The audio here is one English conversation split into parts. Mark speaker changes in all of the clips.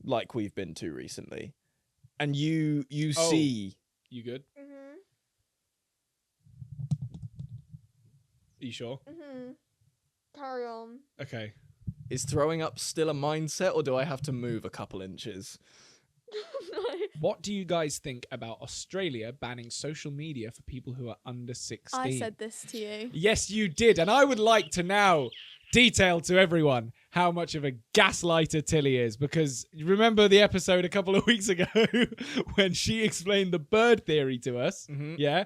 Speaker 1: like we've been to recently, and you see.
Speaker 2: You good?
Speaker 3: Mhm.
Speaker 2: Are you sure?
Speaker 3: Mhm. Carry on.
Speaker 2: Okay.
Speaker 1: Is throwing up still a mindset, or do I have to move a couple inches?
Speaker 3: No.
Speaker 2: What do you guys think about Australia banning social media for people who are under 16?
Speaker 3: I said this to you.
Speaker 2: Yes, you did. And I would like to now detail to everyone how much of a gaslighter Tilly is, because remember the episode a couple of weeks ago when she explained the bird theory to us?
Speaker 1: Mhm.
Speaker 2: Yeah.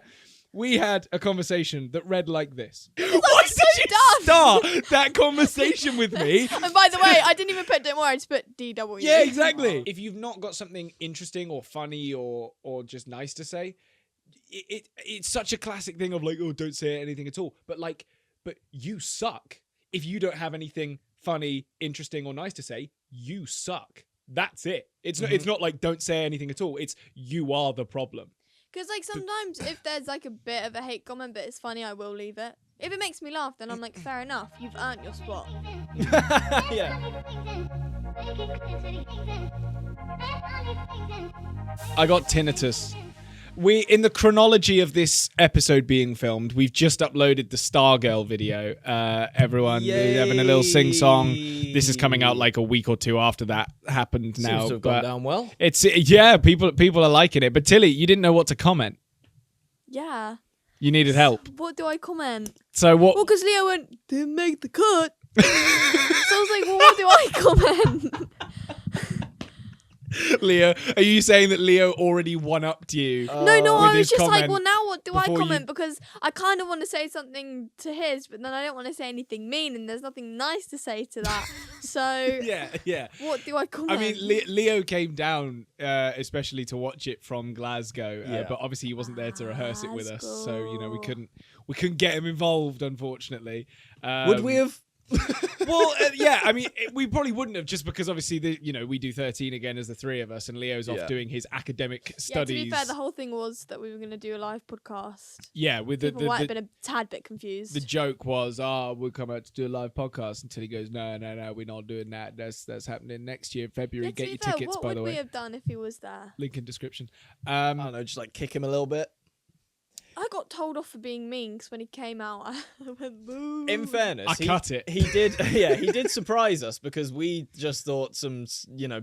Speaker 2: We had a conversation that read like this. Why
Speaker 3: so
Speaker 2: did you
Speaker 3: dumb.
Speaker 2: start that conversation with me?
Speaker 3: And by the way, I didn't even put, don't worry, I just put DW.
Speaker 2: Yeah, exactly. If you've not got something interesting or funny or just nice to say, it's such a classic thing of like, oh, don't say anything at all. But you suck. If you don't have anything funny, interesting, or nice to say, you suck. That's it. It's not like don't say anything at all. It's you are the problem.
Speaker 3: Because like sometimes if there's like a bit of a hate comment but it's funny, I will leave it. If it makes me laugh, then I'm like, fair enough, you've earned your spot.
Speaker 1: Yeah.
Speaker 2: I got tinnitus. In the chronology of this episode being filmed, we've just uploaded the Stargirl video. Everyone having a little sing-song. This is coming out like a week or two after that happened now.
Speaker 1: Seems to have gone down well.
Speaker 2: It's people are liking it. But Tilly, you didn't know what to comment.
Speaker 3: Yeah.
Speaker 2: You needed help.
Speaker 3: What do I comment?
Speaker 2: So what?
Speaker 3: Well, because Leo went, didn't make the cut. So I was like, well, what do I comment?
Speaker 2: Leo, are you saying that Leo already one-upped you?
Speaker 3: No,
Speaker 2: with
Speaker 3: I
Speaker 2: his
Speaker 3: was just like,
Speaker 2: comment
Speaker 3: well, now what do I
Speaker 2: before you-
Speaker 3: comment? Because I kind of want to say something to his, but then I don't want to say anything mean, and there's nothing nice to say to that. So,
Speaker 2: Yeah.
Speaker 3: what do I comment?
Speaker 2: I mean, Leo came down, especially to watch it from Glasgow,
Speaker 1: Yeah.
Speaker 2: but obviously he wasn't there to rehearse it with us, so we
Speaker 3: Glasgow.
Speaker 2: couldn't get him involved, unfortunately.
Speaker 1: Would we have?
Speaker 2: Well, yeah. I mean, we probably wouldn't have, just because obviously we do 13 again as the three of us, and Leo's off
Speaker 1: Yeah.
Speaker 2: doing his academic
Speaker 3: yeah, to
Speaker 2: studies.
Speaker 3: be fair, the whole thing was that we were going to do a live podcast.
Speaker 2: Yeah, with
Speaker 3: People might have
Speaker 2: the
Speaker 3: been a tad bit confused.
Speaker 2: the joke was, we'll come out to do a live podcast, until he goes, no, we're not doing that. That's happening next year, February.
Speaker 3: Yeah, to
Speaker 2: Get
Speaker 3: be
Speaker 2: your
Speaker 3: fair,
Speaker 2: tickets,
Speaker 3: what
Speaker 2: by
Speaker 3: would
Speaker 2: the
Speaker 3: we
Speaker 2: way.
Speaker 3: have done if he was there?
Speaker 2: Link in description.
Speaker 1: I don't know, just like kick him a little bit.
Speaker 3: I got told off for being mean because when he came out, I went boo.
Speaker 1: In fairness,
Speaker 2: I cut it.
Speaker 1: He did, yeah, he did surprise us, because we just thought some,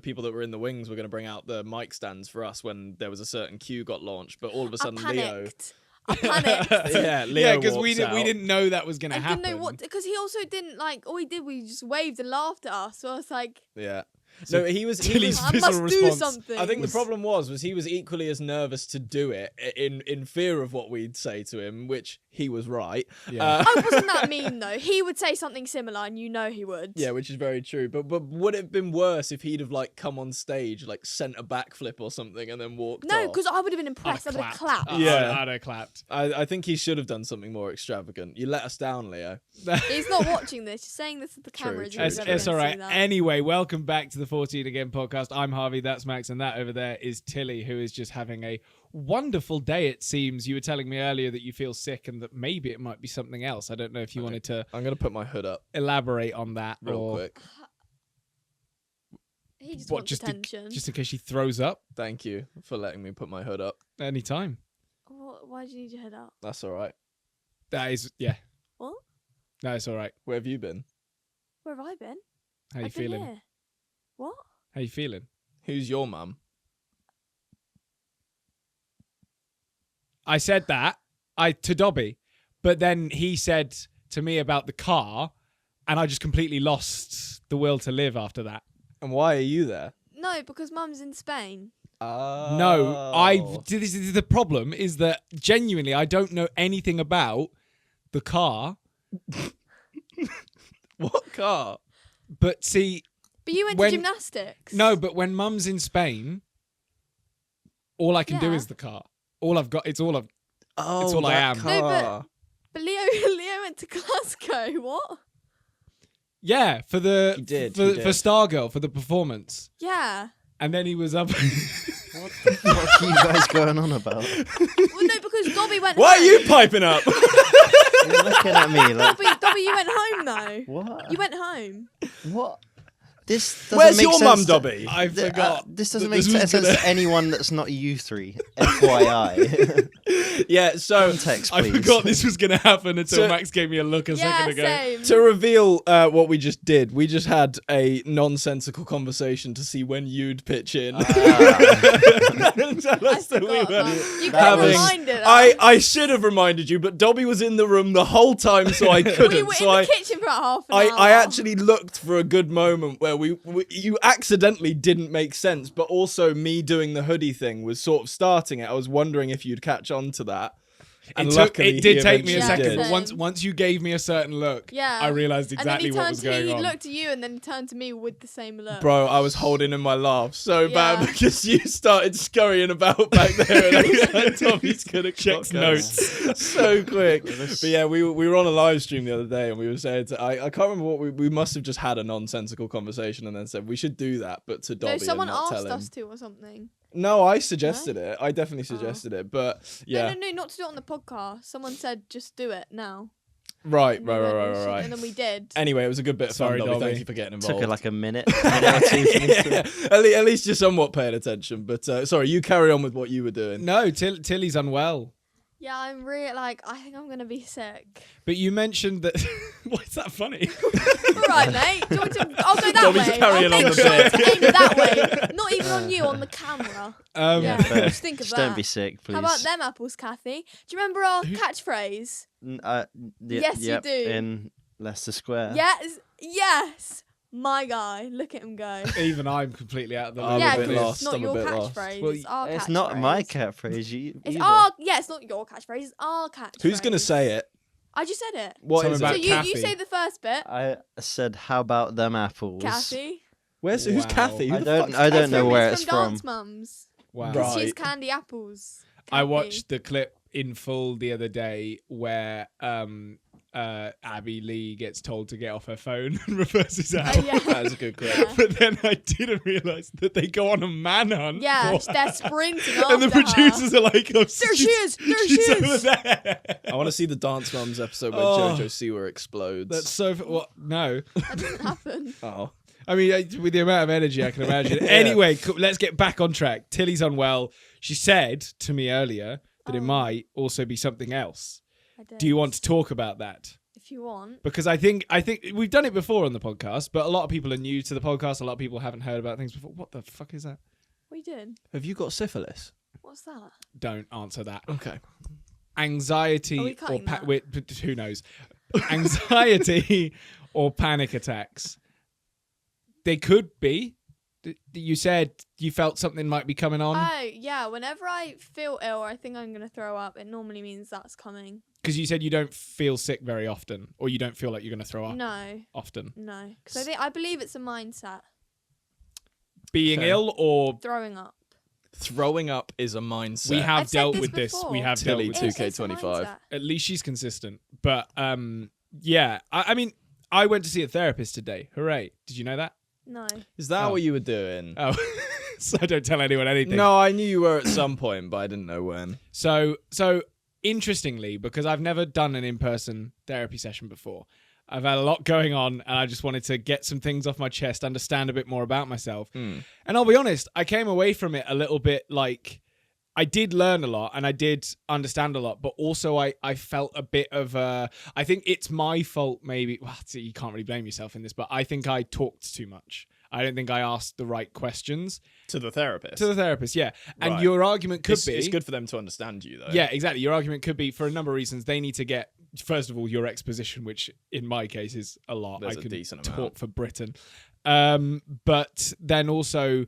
Speaker 1: people that were in the wings were going to bring out the mic stands for us when there was a certain queue got launched. But all of a
Speaker 3: I
Speaker 1: sudden, Leo,
Speaker 3: panicked. I panicked.
Speaker 1: yeah, Leo,
Speaker 2: Yeah, because we
Speaker 1: walks out.
Speaker 2: didn't know that was going to
Speaker 3: I
Speaker 2: happen.
Speaker 3: didn't know what, because he also didn't like, all he did was he just waved and laughed at us. So I was like,
Speaker 1: Yeah.
Speaker 2: So
Speaker 1: No, he was.
Speaker 2: Tilly's
Speaker 3: I
Speaker 2: visceral
Speaker 3: must do
Speaker 2: response.
Speaker 3: something.
Speaker 1: I think the problem was he was equally as nervous to do it in fear of what we'd say to him, which he was right.
Speaker 2: Yeah.
Speaker 3: I wasn't that mean though. He would say something similar, and you know he would.
Speaker 1: Yeah, which is very true. But would it have been worse if he'd have like come on stage, like sent a backflip or something, and then walked
Speaker 3: No,
Speaker 1: off?
Speaker 3: because I would have been impressed. I would have clapped.
Speaker 1: Yeah.
Speaker 2: I'd have clapped.
Speaker 1: I think he should have done something more extravagant. You let us down, Leo.
Speaker 3: He's not watching this. He's saying this at the
Speaker 1: True,
Speaker 3: camera.
Speaker 1: true.
Speaker 2: It's all right. Anyway, welcome back to the 14 Again podcast. I'm Harvey, that's Max, and that over there is Tilly, who is just having a wonderful day, it seems. You were telling me earlier that you feel sick and that maybe it might be something else. I don't know if you wanted to
Speaker 1: I'm going to put my hood up
Speaker 2: elaborate on that.
Speaker 1: real
Speaker 2: or
Speaker 1: quick.
Speaker 3: He just
Speaker 2: What,
Speaker 3: wants
Speaker 2: just
Speaker 3: attention.
Speaker 2: just in case she throws up
Speaker 1: Thank you for letting me put my hood up.
Speaker 2: anytime.
Speaker 3: Why do you need your head up?
Speaker 1: That's all right.
Speaker 2: That is, yeah.
Speaker 3: What?
Speaker 2: No, it's all right.
Speaker 1: Where have you been?
Speaker 3: Where have I been?
Speaker 2: How you
Speaker 3: I've been
Speaker 2: feeling?
Speaker 3: here. What?
Speaker 2: How you feeling?
Speaker 1: Who's your mum?
Speaker 2: I said that to Dobby, but then he said to me about the car, and I just completely lost the will to live after that.
Speaker 1: And why are you there?
Speaker 3: No, because Mum's in Spain.
Speaker 1: Oh.
Speaker 2: This is the problem, is that genuinely I don't know anything about the car.
Speaker 1: What car?
Speaker 2: But see,
Speaker 3: But you went
Speaker 2: When-
Speaker 3: to gymnastics.
Speaker 2: no, but when Mum's in Spain, all I can do
Speaker 3: Yeah.
Speaker 2: is the car. All I've got, it's all I've.
Speaker 1: Oh,
Speaker 2: It's all I
Speaker 1: that
Speaker 2: am.
Speaker 3: No, but-
Speaker 1: car.
Speaker 3: But Leo went to Glasgow. What?
Speaker 2: Yeah, for the
Speaker 1: He did,
Speaker 2: for,
Speaker 1: he did.
Speaker 2: for Stargirl for the performance,
Speaker 3: Yeah.
Speaker 2: and then he was up.
Speaker 4: What the fuck are you guys going on about?
Speaker 3: Well, no, because Dobby went
Speaker 1: Why are
Speaker 3: home.
Speaker 1: you piping up?
Speaker 4: You're looking at me like,
Speaker 3: Dobby, you went home though.
Speaker 4: what?
Speaker 3: You went home.
Speaker 4: What? This doesn't
Speaker 1: Where's
Speaker 4: make
Speaker 1: your
Speaker 4: sense
Speaker 1: mum,
Speaker 4: to-
Speaker 1: Dobby?
Speaker 2: I forgot.
Speaker 4: This doesn't
Speaker 2: that
Speaker 4: make
Speaker 2: this was
Speaker 4: sense
Speaker 2: gonna-
Speaker 4: to anyone that's not you three. FYI.
Speaker 1: Yeah, so
Speaker 4: Context,
Speaker 2: I
Speaker 4: please.
Speaker 2: forgot this was going to happen until
Speaker 1: So-
Speaker 2: Max gave me a look a
Speaker 3: Yeah,
Speaker 2: second ago.
Speaker 3: same.
Speaker 1: to reveal what we just did, we just had a nonsensical conversation to see when you'd pitch in.
Speaker 3: I
Speaker 1: Tell us that we
Speaker 3: forgot
Speaker 1: were
Speaker 3: that. You could
Speaker 4: that
Speaker 3: have
Speaker 4: was-
Speaker 3: reminded us.
Speaker 1: I should have reminded you, but Dobby was in the room the whole time, so I couldn't.
Speaker 3: We were
Speaker 1: so
Speaker 3: in the kitchen for about half an hour.
Speaker 1: I actually looked for a good moment where you accidentally didn't make sense, but also me doing the hoodie thing was sort of starting it. I was wondering if you'd catch on to that. And luckily
Speaker 2: it did
Speaker 1: he
Speaker 2: take me a
Speaker 1: eventually
Speaker 2: second,
Speaker 1: did.
Speaker 2: but once you gave me a certain look,
Speaker 3: Yeah.
Speaker 2: I realized
Speaker 3: And
Speaker 2: exactly
Speaker 3: then
Speaker 2: what was going
Speaker 3: he
Speaker 2: on.
Speaker 3: looked at you and then he turned to me with the same look.
Speaker 1: Bro, I was holding in my laugh so bad
Speaker 3: Yeah.
Speaker 1: because you started scurrying about back there, and I was like, Tommy's gonna
Speaker 2: Checks
Speaker 1: clock us
Speaker 2: notes.
Speaker 1: so quick. But yeah, we were on a live stream the other day, and we were saying I can't remember what we must have just had a nonsensical conversation, and then said we should do that, but to Dobby
Speaker 3: No, someone
Speaker 1: and not
Speaker 3: asked
Speaker 1: tell him.
Speaker 3: us to or something.
Speaker 1: No, I suggested it. I definitely suggested it, but yeah,
Speaker 3: No, not to do it on the podcast. Someone said just do it now.
Speaker 1: right.
Speaker 3: And we went, "Oh, shit,"
Speaker 1: Right.
Speaker 3: And then we did.
Speaker 1: Anyway, it was a good bit of
Speaker 2: Sorry,
Speaker 1: fun, Dobby.
Speaker 2: Dobby.
Speaker 1: Thank you for getting involved.
Speaker 4: Took her like a minute or two for me to...
Speaker 1: At least you're somewhat paying attention. But sorry, you carry on with what you were doing.
Speaker 2: No, Tilly's unwell.
Speaker 3: Yeah, I'm really I think I'm gonna be sick.
Speaker 2: But you mentioned that. Why is that funny?
Speaker 3: All right, mate. Do you want to? I'll go that
Speaker 1: Dobby's
Speaker 3: way.
Speaker 1: carrying
Speaker 3: I'll
Speaker 1: on
Speaker 3: make
Speaker 1: the
Speaker 3: sure
Speaker 1: bit.
Speaker 3: to aim that way. Not even on you, on the camera. Yeah,
Speaker 4: fair.
Speaker 3: just think of
Speaker 4: Just
Speaker 3: that.
Speaker 4: don't be sick, please.
Speaker 3: How about them apples, Kathy? Do you remember our catchphrase?
Speaker 4: Yes,
Speaker 3: you do.
Speaker 4: In Leicester Square.
Speaker 3: Yes. My guy, look at him go.
Speaker 2: Even I'm completely out of the
Speaker 1: I'm
Speaker 2: loop.
Speaker 3: yeah,
Speaker 1: a bit
Speaker 3: 'cause
Speaker 1: lost,
Speaker 3: it's not
Speaker 1: I'm a
Speaker 3: your
Speaker 1: bit lost.
Speaker 3: catchphrase.
Speaker 2: Well,
Speaker 3: it's our catchphrase.
Speaker 4: It's not my catchphrase.
Speaker 3: It's
Speaker 4: either.
Speaker 3: our. Yeah, it's not your catchphrase. It's our catchphrase.
Speaker 1: Who's gonna say it?
Speaker 3: I just said it.
Speaker 1: What
Speaker 2: Something
Speaker 1: is
Speaker 2: about
Speaker 3: So
Speaker 1: it?
Speaker 3: you
Speaker 2: Kathy.
Speaker 3: say the first bit,
Speaker 4: I said, how about them apples?
Speaker 3: Kathy.
Speaker 1: Who's
Speaker 2: Wow.
Speaker 1: Kathy? Who
Speaker 4: I
Speaker 1: the
Speaker 4: don't-
Speaker 1: fuck's
Speaker 4: I don't
Speaker 1: Kathy?
Speaker 4: know where
Speaker 3: It's
Speaker 4: it's
Speaker 3: from
Speaker 4: from.
Speaker 3: Dance Mums.
Speaker 2: Wow.
Speaker 1: Right.
Speaker 3: She's candy apples.
Speaker 2: I
Speaker 3: Kathy.
Speaker 2: watched the clip in full the other day where Abby Lee gets told to get off her phone and reverses out.
Speaker 3: Oh, yeah.
Speaker 1: That is a good clip.
Speaker 3: Yeah.
Speaker 2: But then I didn't realise that they go on a manhunt.
Speaker 3: Yeah,
Speaker 2: for
Speaker 3: they're
Speaker 2: her.
Speaker 3: sprinting after
Speaker 2: And the producers are like, oh,
Speaker 3: There she is! There she
Speaker 2: she's over
Speaker 3: is!
Speaker 2: there.
Speaker 1: I want to see the Dance Mums episode where
Speaker 2: Oh.
Speaker 1: Jojo Siwa explodes.
Speaker 2: That's so. What? No.
Speaker 3: That doesn't happen.
Speaker 1: Oh.
Speaker 2: I mean, with the amount of energy I can imagine.
Speaker 1: Yeah.
Speaker 2: Anyway, let's get back on track. Tilly's unwell. She said to me earlier that it
Speaker 3: Oh.
Speaker 2: might also be something else.
Speaker 3: I did.
Speaker 2: Do you want to talk about that?
Speaker 3: If you want.
Speaker 2: Because I think we've done it before on the podcast, but a lot of people are new to the podcast. A lot of people haven't heard about things before. What the fuck is that?
Speaker 3: We did.
Speaker 1: Have you got syphilis?
Speaker 3: What's that?
Speaker 2: Don't answer that.
Speaker 1: Okay.
Speaker 2: Anxiety
Speaker 3: Are we
Speaker 2: or
Speaker 3: cutting that?
Speaker 2: who knows? Anxiety or panic attacks. They could be. You said you felt something might be coming on
Speaker 3: Oh, yeah. Whenever I feel ill or I think I'm going to throw up, it normally means that's coming.
Speaker 2: because you said you don't feel sick very often, or you don't feel like you're going to throw up
Speaker 3: No.
Speaker 2: often.
Speaker 3: No. Because I believe it's a mindset.
Speaker 2: Being
Speaker 1: Okay.
Speaker 2: ill or
Speaker 3: Throwing up.
Speaker 1: Throwing up is a mindset.
Speaker 2: we have
Speaker 3: I've said
Speaker 2: dealt
Speaker 3: this
Speaker 2: with this. We
Speaker 3: before.
Speaker 2: have
Speaker 1: Tilly
Speaker 2: dealt with
Speaker 1: too.
Speaker 2: this.
Speaker 3: It's a
Speaker 1: 2K25.
Speaker 3: mindset.
Speaker 2: At least she's consistent. But yeah. I mean, I went to see a therapist today. Hooray! Did you know that?
Speaker 3: No.
Speaker 1: Is that
Speaker 2: Oh.
Speaker 1: what you were doing?
Speaker 2: Oh, so I don't tell anyone anything.
Speaker 1: No, I knew you were at some point, but I didn't know when.
Speaker 2: So interestingly, because I've never done an in-person therapy session before, I've had a lot going on, and I just wanted to get some things off my chest, understand a bit more about myself. And I'll be honest, I came away from it a little bit like I did learn a lot and I did understand a lot, but also I felt a bit of I think it's my fault maybe. Well, see, you can't really blame yourself in this, but I think I talked too much. I don't think I asked the right questions
Speaker 1: To the therapist.
Speaker 2: to the therapist. Yeah. And
Speaker 1: Right.
Speaker 2: your argument could be
Speaker 1: It's good for them to understand you, though.
Speaker 2: yeah, exactly. Your argument could be for a number of reasons. They need to get, first of all, your exposition, which in my case is a lot.
Speaker 1: There's
Speaker 2: I
Speaker 1: a
Speaker 2: can
Speaker 1: decent
Speaker 2: talk
Speaker 1: amount.
Speaker 2: for Britain. But then also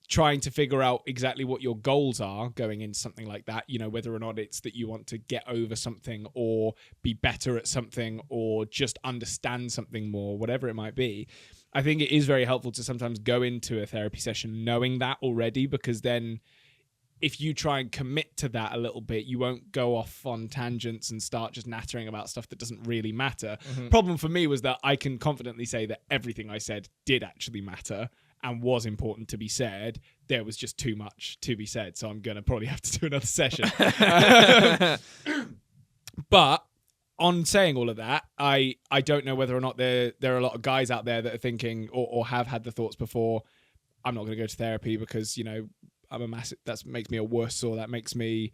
Speaker 2: trying to figure out exactly what your goals are going into something like that, you know, whether or not it's that you want to get over something or be better at something or just understand something more, whatever it might be. I think it is very helpful to sometimes go into a therapy session knowing that already, because then if you try and commit to that a little bit, you won't go off on tangents and start just nattering about stuff that doesn't really matter. Problem for me was that I can confidently say that everything I said did actually matter and was important to be said. There was just too much to be said, so I'm going to probably have to do another session. But on saying all of that, I don't know whether or not there are a lot of guys out there that are thinking or have had the thoughts before, I'm not going to go to therapy because, you know, I'm a massive, that makes me a wuss, or that makes me,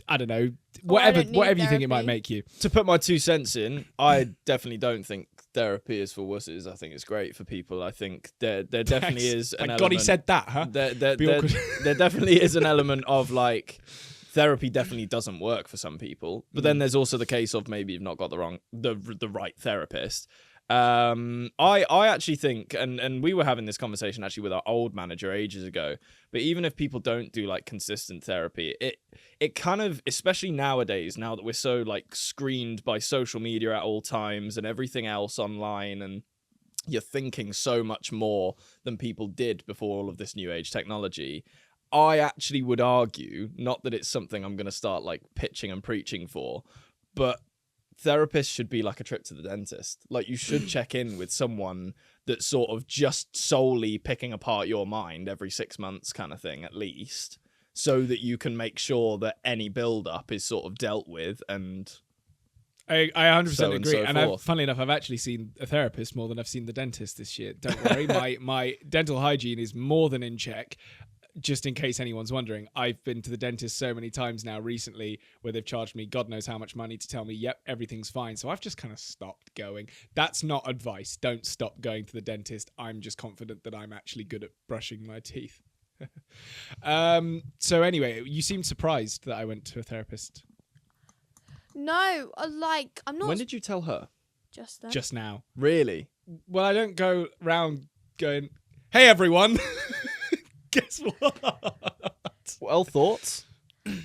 Speaker 2: I don't know,
Speaker 3: Or I
Speaker 2: whatever
Speaker 3: don't need
Speaker 2: whatever you think it might
Speaker 3: therapy.
Speaker 2: make you.
Speaker 1: To put my 2 cents in, I definitely don't think therapy is for wusses. I think it's great for people. I think there definitely is an
Speaker 2: Thank
Speaker 1: element.
Speaker 2: God he said that, huh? Be awkward.
Speaker 1: There definitely is an element of like therapy definitely doesn't work for some people, but then there's also the case of maybe you've not got the right therapist. I actually think, and we were having this conversation actually with our old manager ages ago, but even if people don't do like consistent therapy, it kind of, especially nowadays, now that we're so like screened by social media at all times and everything else online, and you're thinking so much more than people did before all of this new age technology. I actually would argue, not that it's something I'm going to start like pitching and preaching for, but therapists should be like a trip to the dentist. Like, you should check in with someone that's sort of just solely picking apart your mind every 6 months kind of thing, at least, so that you can make sure that any build up is sort of dealt with. And
Speaker 2: I 100%
Speaker 1: So and
Speaker 2: agree.
Speaker 1: so
Speaker 2: And
Speaker 1: forth.
Speaker 2: funnily enough, I've actually seen a therapist more than I've seen the dentist this year. Don't worry, my dental hygiene is more than in check. Just in case anyone's wondering, I've been to the dentist so many times now recently where they've charged me God knows how much money to tell me, yep, everything's fine. So I've just kind of stopped going. That's not advice. Don't stop going to the dentist. I'm just confident that I'm actually good at brushing my teeth. So anyway, you seemed surprised that I went to a therapist
Speaker 3: No, like I'm not
Speaker 1: when did you tell her?
Speaker 3: just then.
Speaker 2: just now.
Speaker 1: Really?
Speaker 2: Well, I don't go round going, hey, everyone. Guess what?
Speaker 1: Well, thoughts?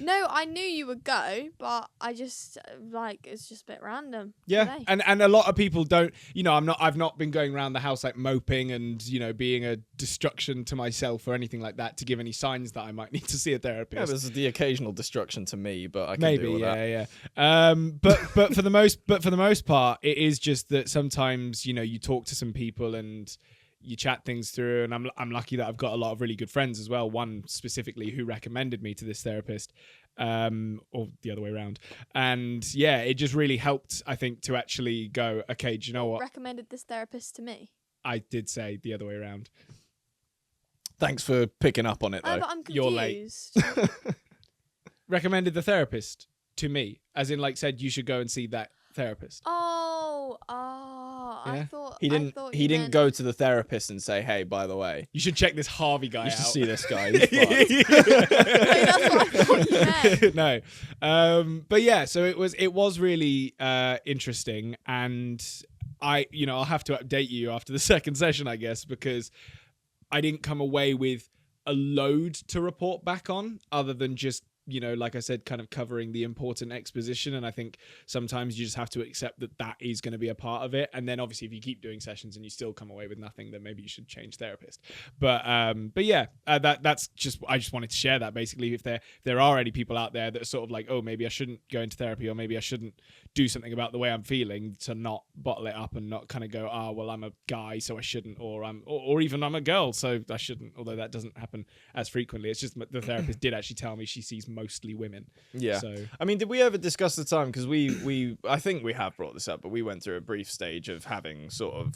Speaker 3: No, I knew you would go, but I just like it's just a bit random.
Speaker 2: Yeah,
Speaker 3: today.
Speaker 2: and a lot of people don't. You know, I've not been going around the house like moping and, you know, being a destruction to myself or anything like that to give any signs that I might need to see a
Speaker 1: Yeah,
Speaker 2: therapist.
Speaker 1: there's the occasional destruction to me, but I can
Speaker 2: Maybe,
Speaker 1: deal with that.
Speaker 2: yeah. But for the most part, it is just that sometimes, you know, you talk to some people and you chat things through, and I'm lucky that I've got a lot of really good friends as well. One specifically who recommended me to this therapist, or the other way around. And yeah, it just really helped, I think, to actually go, okay, do you know what?
Speaker 3: Recommended this therapist to me.
Speaker 2: I did say the other way around.
Speaker 1: Thanks for picking up on it,
Speaker 3: Oh,
Speaker 1: though.
Speaker 3: but I'm
Speaker 2: You're
Speaker 3: confused.
Speaker 2: late. Recommended the therapist to me, as in like said you should go and see that therapist.
Speaker 3: I
Speaker 2: Yeah.
Speaker 3: thought
Speaker 1: He
Speaker 3: I
Speaker 1: didn't.
Speaker 3: thought
Speaker 1: He
Speaker 3: you
Speaker 1: didn't
Speaker 3: meant-
Speaker 1: go to the therapist and say, "Hey, by the way,
Speaker 2: You should check this Harvey guy
Speaker 1: you
Speaker 2: out.
Speaker 1: should see this guy." He's fucked."
Speaker 3: No, that's what I thought you meant.
Speaker 2: No. But yeah, so it was really interesting, and I'll have to update you after the second session, I guess, because I didn't come away with a load to report back on other than just, you know, like I said, kind of covering the important exposition. And I think sometimes you just have to accept that that is going to be a part of it. And then obviously if you keep doing sessions and you still come away with nothing, then maybe you should change therapist. But yeah, that's just, I just wanted to share that basically. If there are any people out there that are sort of like, oh, maybe I shouldn't go into therapy, or maybe I shouldn't do something about the way I'm feeling, to not bottle it up and not kind of go, well, I'm a guy, so I shouldn't, or even I'm a girl, so I shouldn't, although that doesn't happen as frequently. It's just the therapist did actually tell me she sees mostly women.
Speaker 1: Yeah.
Speaker 2: So
Speaker 1: I mean, did we ever discuss the time? Because we I think we have brought this up, but we went through a brief stage of having sort of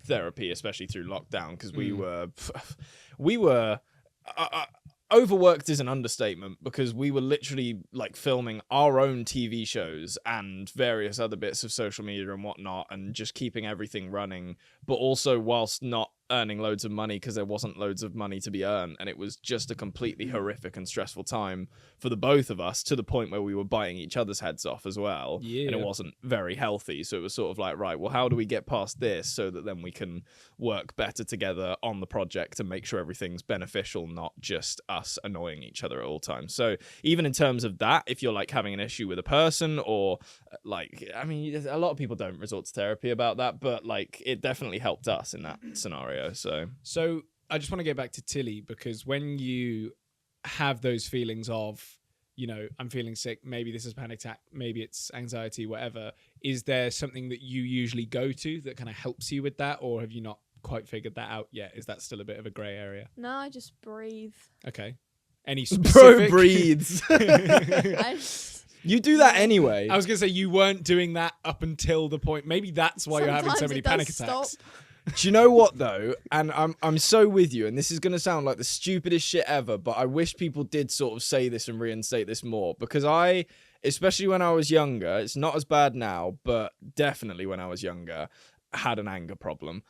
Speaker 1: therapy, especially through lockdown, because we were overworked is an understatement, because we were literally like filming our own TV shows and various other bits of social media and whatnot, and just keeping everything running, but also whilst not earning loads of money, because there wasn't loads of money to be earned, and it was just a completely horrific and stressful time for the both of us, to the point where we were biting each other's heads off as well. And
Speaker 2: Yeah.
Speaker 1: it wasn't very healthy. So it was sort of like, right, well, how do we get past this so that then we can work better together on the project and make sure everything's beneficial, not just us annoying each other at all times. So even in terms of that, if you're like having an issue with a person, or like, I mean, a lot of people don't resort to therapy about that, but like it definitely helped us in that scenario.
Speaker 2: So I just want to get back to Tilly, because when you have those feelings of, you know, I'm feeling sick, maybe this is panic attack, maybe it's anxiety, whatever, is there something that you usually go to that kind of helps you with that, or have you not quite figured that out yet? Is that still a bit of a grey area?
Speaker 3: No, I just breathe.
Speaker 2: Okay. Any
Speaker 1: Bro
Speaker 2: specific...
Speaker 1: breathes.
Speaker 3: I just,
Speaker 1: You do that anyway.
Speaker 2: I was gonna say you weren't doing that up until the point. Maybe that's why you're having so
Speaker 3: Sometimes
Speaker 2: many
Speaker 3: it does
Speaker 2: panic
Speaker 3: stop.
Speaker 2: attacks.
Speaker 1: Do you know what though? And I'm so with you, and this is gonna sound like the stupidest shit ever, but I wish people did sort of say this and reinstate this more, because especially when I was younger, it's not as bad now, but definitely when I was younger, had an anger problem.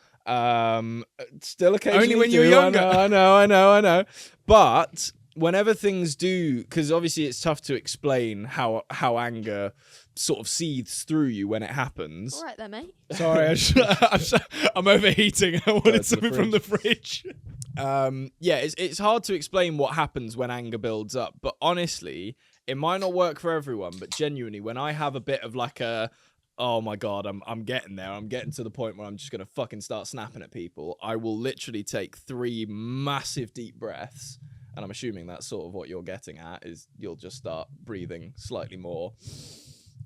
Speaker 1: Still occasionally
Speaker 2: Only when you were
Speaker 1: do,
Speaker 2: younger.
Speaker 1: I know. But whenever things do, because obviously it's tough to explain how anger sort of seethes through you when it happens.
Speaker 3: All right there, mate.
Speaker 2: Sorry, I'm overheating. I wanted
Speaker 1: to the
Speaker 2: something from the fridge.
Speaker 1: Yeah, it's hard to explain what happens when anger builds up, but honestly, it might not work for everyone, but genuinely, when I have a bit of like oh my god, I'm getting there, I'm getting to the point where I'm just gonna fucking start snapping at people, I will literally take 3 massive deep breaths, and I'm assuming that's sort of what you're getting at, is you'll just start breathing slightly more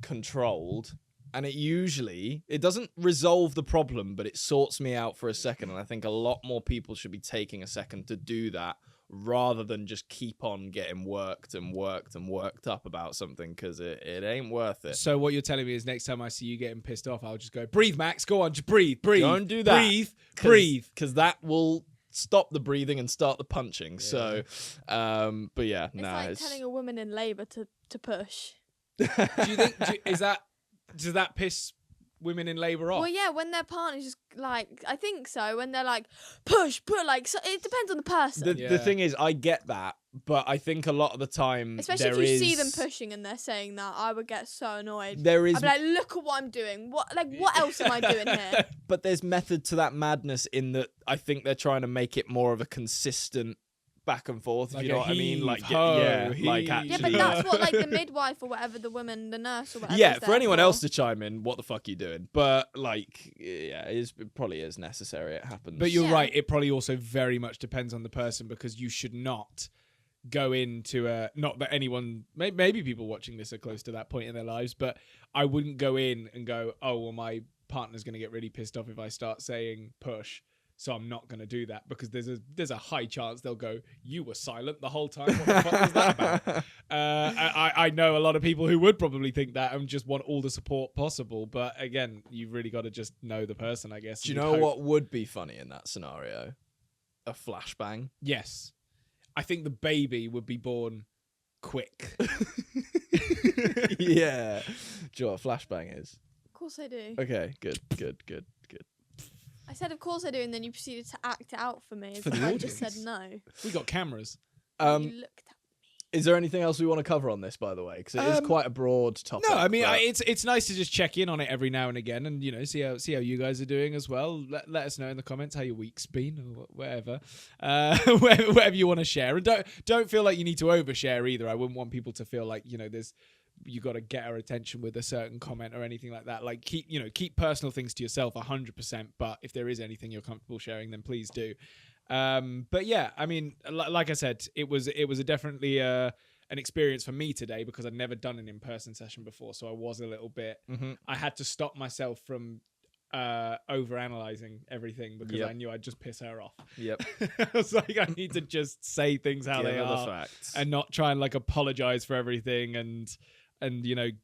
Speaker 1: controlled. And it doesn't resolve the problem, but it sorts me out for a second. And I think a lot more people should be taking a second to do that rather than just keep on getting worked up about something, because it ain't worth it.
Speaker 2: So what you're telling me is next time I see you getting pissed off, I'll just go, breathe, Max. Go on, just breathe.
Speaker 1: Don't do that.
Speaker 2: Breathe.
Speaker 1: Because that will stop the breathing and start the punching. So, but yeah,
Speaker 3: It's like telling a woman in labour to push.
Speaker 2: Do you think, does that piss women in labour off?
Speaker 3: Well, yeah, when their partner's just like, I think so. When they're like, push, like, so it depends on the person.
Speaker 1: The thing is, I get that, but I think a lot of the time,
Speaker 3: Especially if you see them pushing and they're saying that, I would get so annoyed.
Speaker 1: There is,
Speaker 3: I'd be like, look at what I'm doing. What else am I doing here?
Speaker 1: but there's method to that madness in that I think they're trying to make it more of a consistent back and forth, if
Speaker 2: Like
Speaker 1: you know
Speaker 2: a
Speaker 1: what I mean.
Speaker 2: heave,
Speaker 1: Like,
Speaker 2: ho,
Speaker 1: like
Speaker 2: heave.
Speaker 1: actually.
Speaker 3: Yeah, but that's what like the midwife or whatever, the woman, the nurse or whatever.
Speaker 1: Yeah,
Speaker 3: is
Speaker 1: for
Speaker 3: there
Speaker 1: anyone else to chime in, what the fuck are you doing? But like, yeah, it probably is necessary. It happens.
Speaker 2: But you're
Speaker 3: Yeah.
Speaker 2: right. It probably also very much depends on the person, because you should not go into not that anyone, maybe people watching this are close to that point in their lives, but I wouldn't go in and go, oh, well, my partner's going to get really pissed off if I start saying push, so I'm not going to do that, because there's a high chance they'll go, you were silent the whole time. What the fuck was that about? I know a lot of people who would probably think that and just want all the support possible. But again, you've really got to just know the person, I guess.
Speaker 1: Do you know what would be funny in that scenario? A flashbang.
Speaker 2: Yes. I think the baby would be born quick.
Speaker 1: Yeah. Do you know what a flashbang is?
Speaker 3: Of course I do.
Speaker 1: Okay, good.
Speaker 3: I said, of course I do, and then you proceeded to act it out for me.
Speaker 2: For
Speaker 3: As
Speaker 2: the
Speaker 3: if I just said
Speaker 2: audience.
Speaker 3: no.
Speaker 2: We got cameras.
Speaker 3: You looked at
Speaker 1: Is there anything else we want to cover on this, by the way? Because it is quite a broad topic.
Speaker 2: No, I mean,
Speaker 1: but-
Speaker 2: it's nice to just check in on it every now and again, and see how you guys are doing as well. Let us know in the comments how your week's been, or whatever, whatever you want to share, and don't feel like you need to overshare either. I wouldn't want people to feel like you got to get our attention with a certain comment or anything like that. Like keep personal things to yourself 100%. But if there is anything you're comfortable sharing, then please do. But yeah, I mean, like I said, it was definitely an experience for me today, because I'd never done an in-person session before, so I was a little bit. I had to stop myself from over-analyzing everything, because I knew I'd just piss her off.
Speaker 1: Yep.
Speaker 2: I was like, I need to just say things how they
Speaker 1: Give her
Speaker 2: are
Speaker 1: the facts.
Speaker 2: and not try and like apologize for everything and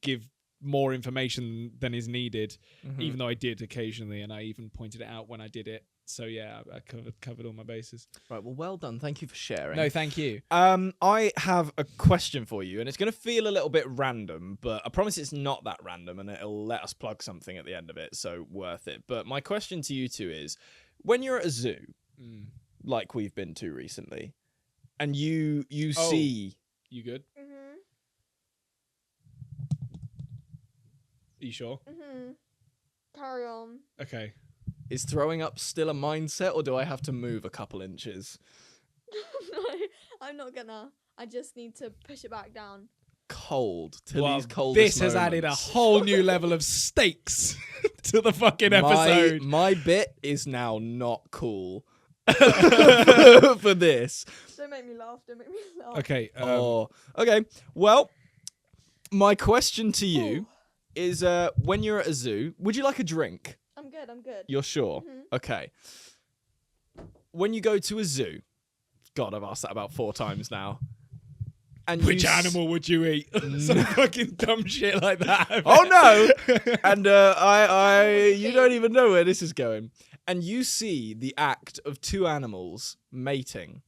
Speaker 2: give more information than is needed, even though I did occasionally, and I even pointed it out when I did it. So yeah, I covered all my bases.
Speaker 1: Right, well done. Thank you for sharing.
Speaker 2: No, thank you.
Speaker 1: I have a question for you, and it's going to feel a little bit random, but I promise it's not that random, and it'll let us plug something at the end of it, so worth it. But my question to you two is, when you're at a zoo, like we've been to recently, and you see...
Speaker 2: You good? Are you sure?
Speaker 3: Carry on.
Speaker 2: Okay.
Speaker 1: Is throwing up still a mindset, or do I have to move a couple inches?
Speaker 3: No, I'm not gonna. I just need to push it back down.
Speaker 1: Cold.
Speaker 2: Well,
Speaker 1: Tilly's coldest
Speaker 2: this has added a
Speaker 1: moments.
Speaker 2: whole new level of stakes to the fucking episode.
Speaker 1: My bit is now not cool for this.
Speaker 3: Don't make me laugh.
Speaker 2: Okay.
Speaker 1: Okay. Well, my question to you is, when you're at a zoo, would you like a drink?
Speaker 3: I'm good.
Speaker 1: You're sure? Okay. When you go to a zoo, God, I've asked that about 4 times now. And
Speaker 2: Which animal would you eat? Some fucking dumb shit like that.
Speaker 1: Oh no! And you don't even know where this is going. And you see the act of two animals mating.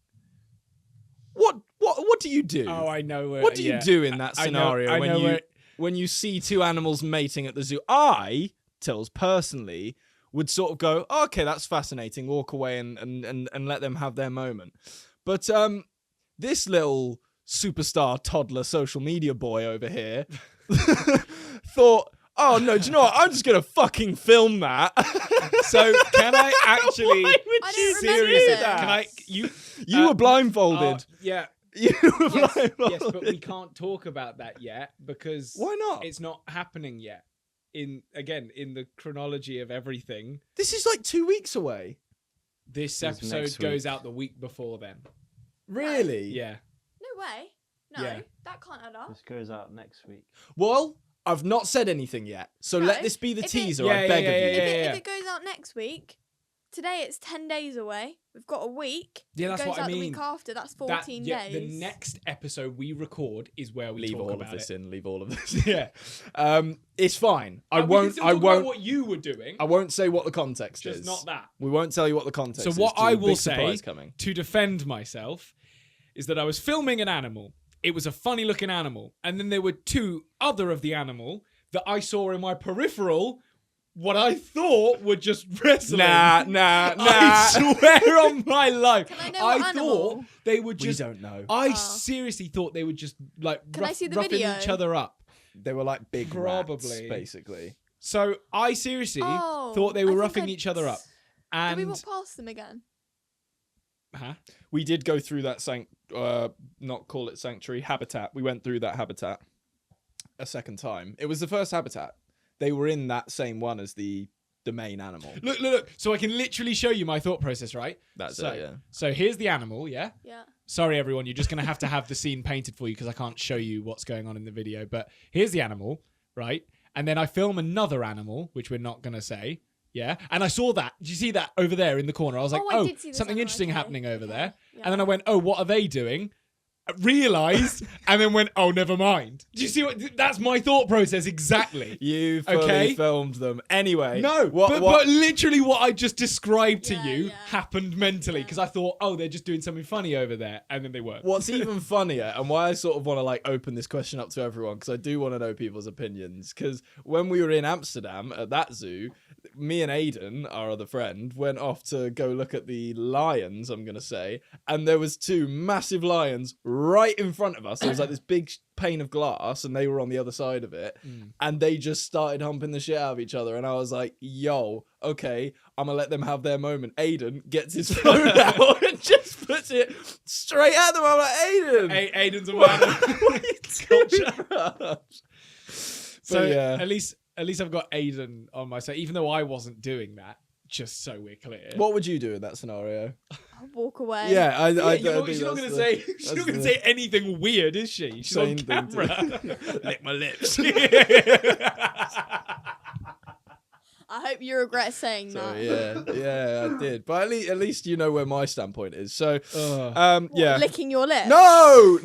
Speaker 1: What do you do?
Speaker 2: Oh, I know where.
Speaker 1: What do you do in that
Speaker 2: I know-
Speaker 1: scenario
Speaker 2: I know
Speaker 1: when you see two animals mating at the zoo? I, Tills, personally, would sort of go, oh, okay, that's fascinating, walk away and let them have their moment. But this little superstar toddler social media boy over here thought, oh no, do you know what? I'm just gonna fucking film that.
Speaker 2: So can I actually?
Speaker 3: I don't remember
Speaker 2: seriously,
Speaker 3: this.
Speaker 2: can I?
Speaker 1: You were blindfolded.
Speaker 2: Yeah.
Speaker 1: You were
Speaker 2: Yes,
Speaker 1: blindfolded.
Speaker 2: yes, but we can't talk about that yet because
Speaker 1: Why not?
Speaker 2: it's not happening yet. In the chronology of everything,
Speaker 1: This is like 2 weeks away.
Speaker 2: this
Speaker 4: It's
Speaker 2: episode
Speaker 4: next
Speaker 2: goes
Speaker 4: week.
Speaker 2: out the week before then.
Speaker 1: Really?
Speaker 2: Yeah.
Speaker 3: No way. No,
Speaker 2: Yeah.
Speaker 3: that can't add up.
Speaker 4: This goes out next week.
Speaker 1: Well, I've not said anything yet, so
Speaker 3: No,
Speaker 1: let this be the
Speaker 3: if it-
Speaker 1: teaser.
Speaker 2: Yeah,
Speaker 1: I
Speaker 2: yeah,
Speaker 1: beg
Speaker 2: yeah,
Speaker 1: of you.
Speaker 2: yeah.
Speaker 3: If it goes out next week, today it's 10 days away. We've got a week.
Speaker 2: Yeah,
Speaker 3: If
Speaker 2: that's
Speaker 3: it goes
Speaker 2: what I
Speaker 3: out the
Speaker 2: mean.
Speaker 3: week after. That's 14 days.
Speaker 2: The next episode we record is where we
Speaker 1: Leave
Speaker 2: talk
Speaker 1: all
Speaker 2: about
Speaker 1: of this
Speaker 2: it.
Speaker 1: in. Leave all of this.
Speaker 2: Yeah.
Speaker 1: It's fine. I
Speaker 2: And we can
Speaker 1: won't.
Speaker 2: still
Speaker 1: I
Speaker 2: talk about
Speaker 1: won't.
Speaker 2: what you were doing.
Speaker 1: I won't say what the context
Speaker 2: Just
Speaker 1: is.
Speaker 2: not that.
Speaker 1: We won't tell you what the context
Speaker 2: So
Speaker 1: is.
Speaker 2: what
Speaker 1: to
Speaker 2: I
Speaker 1: a
Speaker 2: will
Speaker 1: big
Speaker 2: say
Speaker 1: surprise coming.
Speaker 2: to defend myself is that I was filming an animal. It was a funny looking animal, and then there were two other of the animal that I saw in my peripheral. What I thought were just wrestling.
Speaker 1: Nah.
Speaker 2: I swear on my life.
Speaker 3: Can I know what
Speaker 2: thought
Speaker 3: animal?
Speaker 2: they would
Speaker 1: We
Speaker 2: just.
Speaker 1: don't know.
Speaker 2: I
Speaker 3: Oh.
Speaker 2: seriously thought they would just like
Speaker 3: Can I see the
Speaker 2: roughing
Speaker 3: video?
Speaker 2: each other up.
Speaker 1: They were like big
Speaker 2: Probably.
Speaker 1: rats, basically.
Speaker 2: So I seriously
Speaker 3: Oh,
Speaker 2: thought they
Speaker 3: I
Speaker 2: were
Speaker 3: think
Speaker 2: roughing
Speaker 3: I-
Speaker 2: each other up.
Speaker 3: Did
Speaker 2: And
Speaker 3: we walk past them again?
Speaker 2: huh?
Speaker 1: We did go through that not call it sanctuary, habitat. We went through that habitat a second time. It was the first habitat. They were in that same one as the main animal.
Speaker 2: Look. So I can literally show you my thought process, right?
Speaker 1: That's
Speaker 2: so,
Speaker 1: it, yeah.
Speaker 2: So here's the animal, yeah?
Speaker 3: Yeah.
Speaker 2: Sorry, everyone. You're just going to have the scene painted for you because I can't show you what's going on in the video. But here's the animal, right? And then I film another animal, which we're not going to say. Yeah. And I saw that. Did you see that over there in the corner? I was like,
Speaker 3: Oh, I did see this
Speaker 2: something
Speaker 3: animal,
Speaker 2: interesting
Speaker 3: okay.
Speaker 2: happening over
Speaker 3: Okay,
Speaker 2: there.
Speaker 3: yeah.
Speaker 2: And then I went, oh, what are they doing? Realized and then went, oh, never mind. Do you see what? That's my thought process exactly.
Speaker 1: You fully
Speaker 2: Okay.
Speaker 1: filmed them. Anyway.
Speaker 2: No,
Speaker 1: what?
Speaker 2: but literally what I just described to
Speaker 3: Yeah,
Speaker 2: you
Speaker 3: yeah.
Speaker 2: happened mentally
Speaker 3: Yeah.
Speaker 2: because I thought, oh, they're just doing something funny over there, and then they weren't.
Speaker 1: What's even funnier, and why I sort of want to like open this question up to everyone, because I do want to know people's opinions. Because when we were in Amsterdam at that zoo, me and Aiden, our other friend, went off to go look at the lions. I'm gonna say, and there was two massive lions right in front of us. There was like this big pane of glass, and they were on the other side of it, and they just started humping the shit out of each other. And I was like, "Yo, okay, I'm gonna let them have their moment." Aiden gets his phone out and just puts it straight at them. I'm like, Aiden,
Speaker 2: Aiden's a
Speaker 1: what
Speaker 2: man.
Speaker 1: are you doing, bruh?
Speaker 2: So
Speaker 1: But yeah.
Speaker 2: at least I've got Aiden on my side, even though I wasn't doing that. Just so we're clear.
Speaker 1: What would you do in that scenario?
Speaker 3: I'll walk away.
Speaker 1: Yeah, I
Speaker 2: Yeah,
Speaker 1: think
Speaker 2: she's not going
Speaker 1: that's
Speaker 2: to say.
Speaker 1: the-
Speaker 2: She's
Speaker 1: that's
Speaker 2: not going to
Speaker 1: the
Speaker 2: say anything weird, is she? She's on
Speaker 1: sane thing to
Speaker 2: camera.
Speaker 1: do. Lick my lips.
Speaker 3: I hope you regret saying
Speaker 1: So
Speaker 3: that.
Speaker 1: yeah, I did. But at least you know where my standpoint is. So,
Speaker 2: Ugh.
Speaker 3: What,
Speaker 1: yeah.
Speaker 3: Licking your lips.
Speaker 1: No,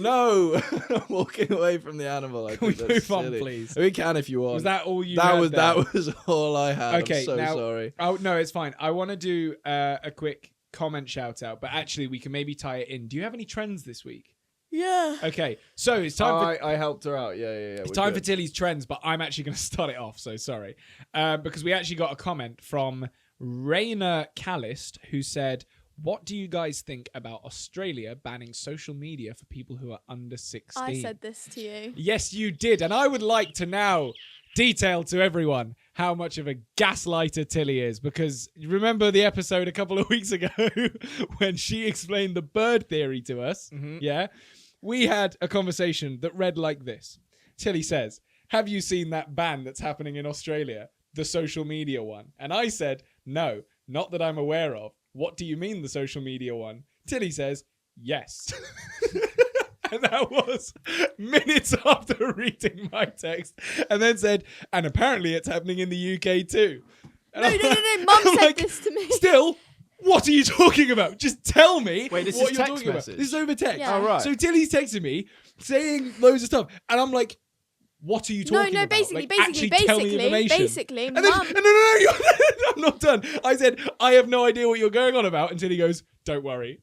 Speaker 1: I'm walking away from the animal. I
Speaker 2: Can we
Speaker 1: think that's
Speaker 2: move on,
Speaker 1: silly.
Speaker 2: please?
Speaker 1: We can if you want.
Speaker 2: Was that all you?
Speaker 1: that
Speaker 2: had
Speaker 1: was
Speaker 2: there?
Speaker 1: that was all I had.
Speaker 2: Okay,
Speaker 1: I'm so
Speaker 2: now-
Speaker 1: sorry.
Speaker 2: Oh no, it's fine. I want to do a quick comment shout out, but actually we can maybe tie it in. Do you have any trends this week?
Speaker 3: Yeah.
Speaker 2: Okay, so it's time for
Speaker 1: I helped her out. Yeah.
Speaker 2: it's time for Tilly's trends, but I'm actually going to start it off. So sorry, because we actually got a comment from Raina Callist who said, "What do you guys think about Australia banning social media for people who are under 16?"
Speaker 3: I said this to you.
Speaker 2: Yes, you did, and I would like to now detail to everyone how much of a gaslighter Tilly is, because you remember the episode a couple of weeks ago when she explained the bird theory to us?
Speaker 1: Mhm.
Speaker 2: Yeah. We had a conversation that read like this. Tilly says, "Have you seen that ban that's happening in Australia? The social media one?" And I said, "No, not that I'm aware of. What do you mean the social media one?" Tilly says, "Yes." And that was minutes after reading my text, and then said, "And apparently it's happening in the UK too." And
Speaker 3: No,
Speaker 2: I'm
Speaker 3: no, no,
Speaker 2: like-
Speaker 3: no. Mum
Speaker 2: I'm
Speaker 3: said
Speaker 2: like,
Speaker 3: this to me.
Speaker 2: Still, what are you talking about? Just tell me
Speaker 1: Wait, this
Speaker 2: what
Speaker 1: is
Speaker 2: you're
Speaker 1: text
Speaker 2: talking
Speaker 1: message?
Speaker 2: about. This is over text.
Speaker 3: Yeah.
Speaker 1: Oh, right.
Speaker 2: So Tilly's texting me saying loads of stuff, and I'm like, what are you talking about?
Speaker 3: basically,
Speaker 2: Like, actually tell me information.
Speaker 3: basically,
Speaker 2: And then,
Speaker 3: Mum.
Speaker 2: no, I'm not done. I said, I have no idea what you're going on about until he goes, don't worry.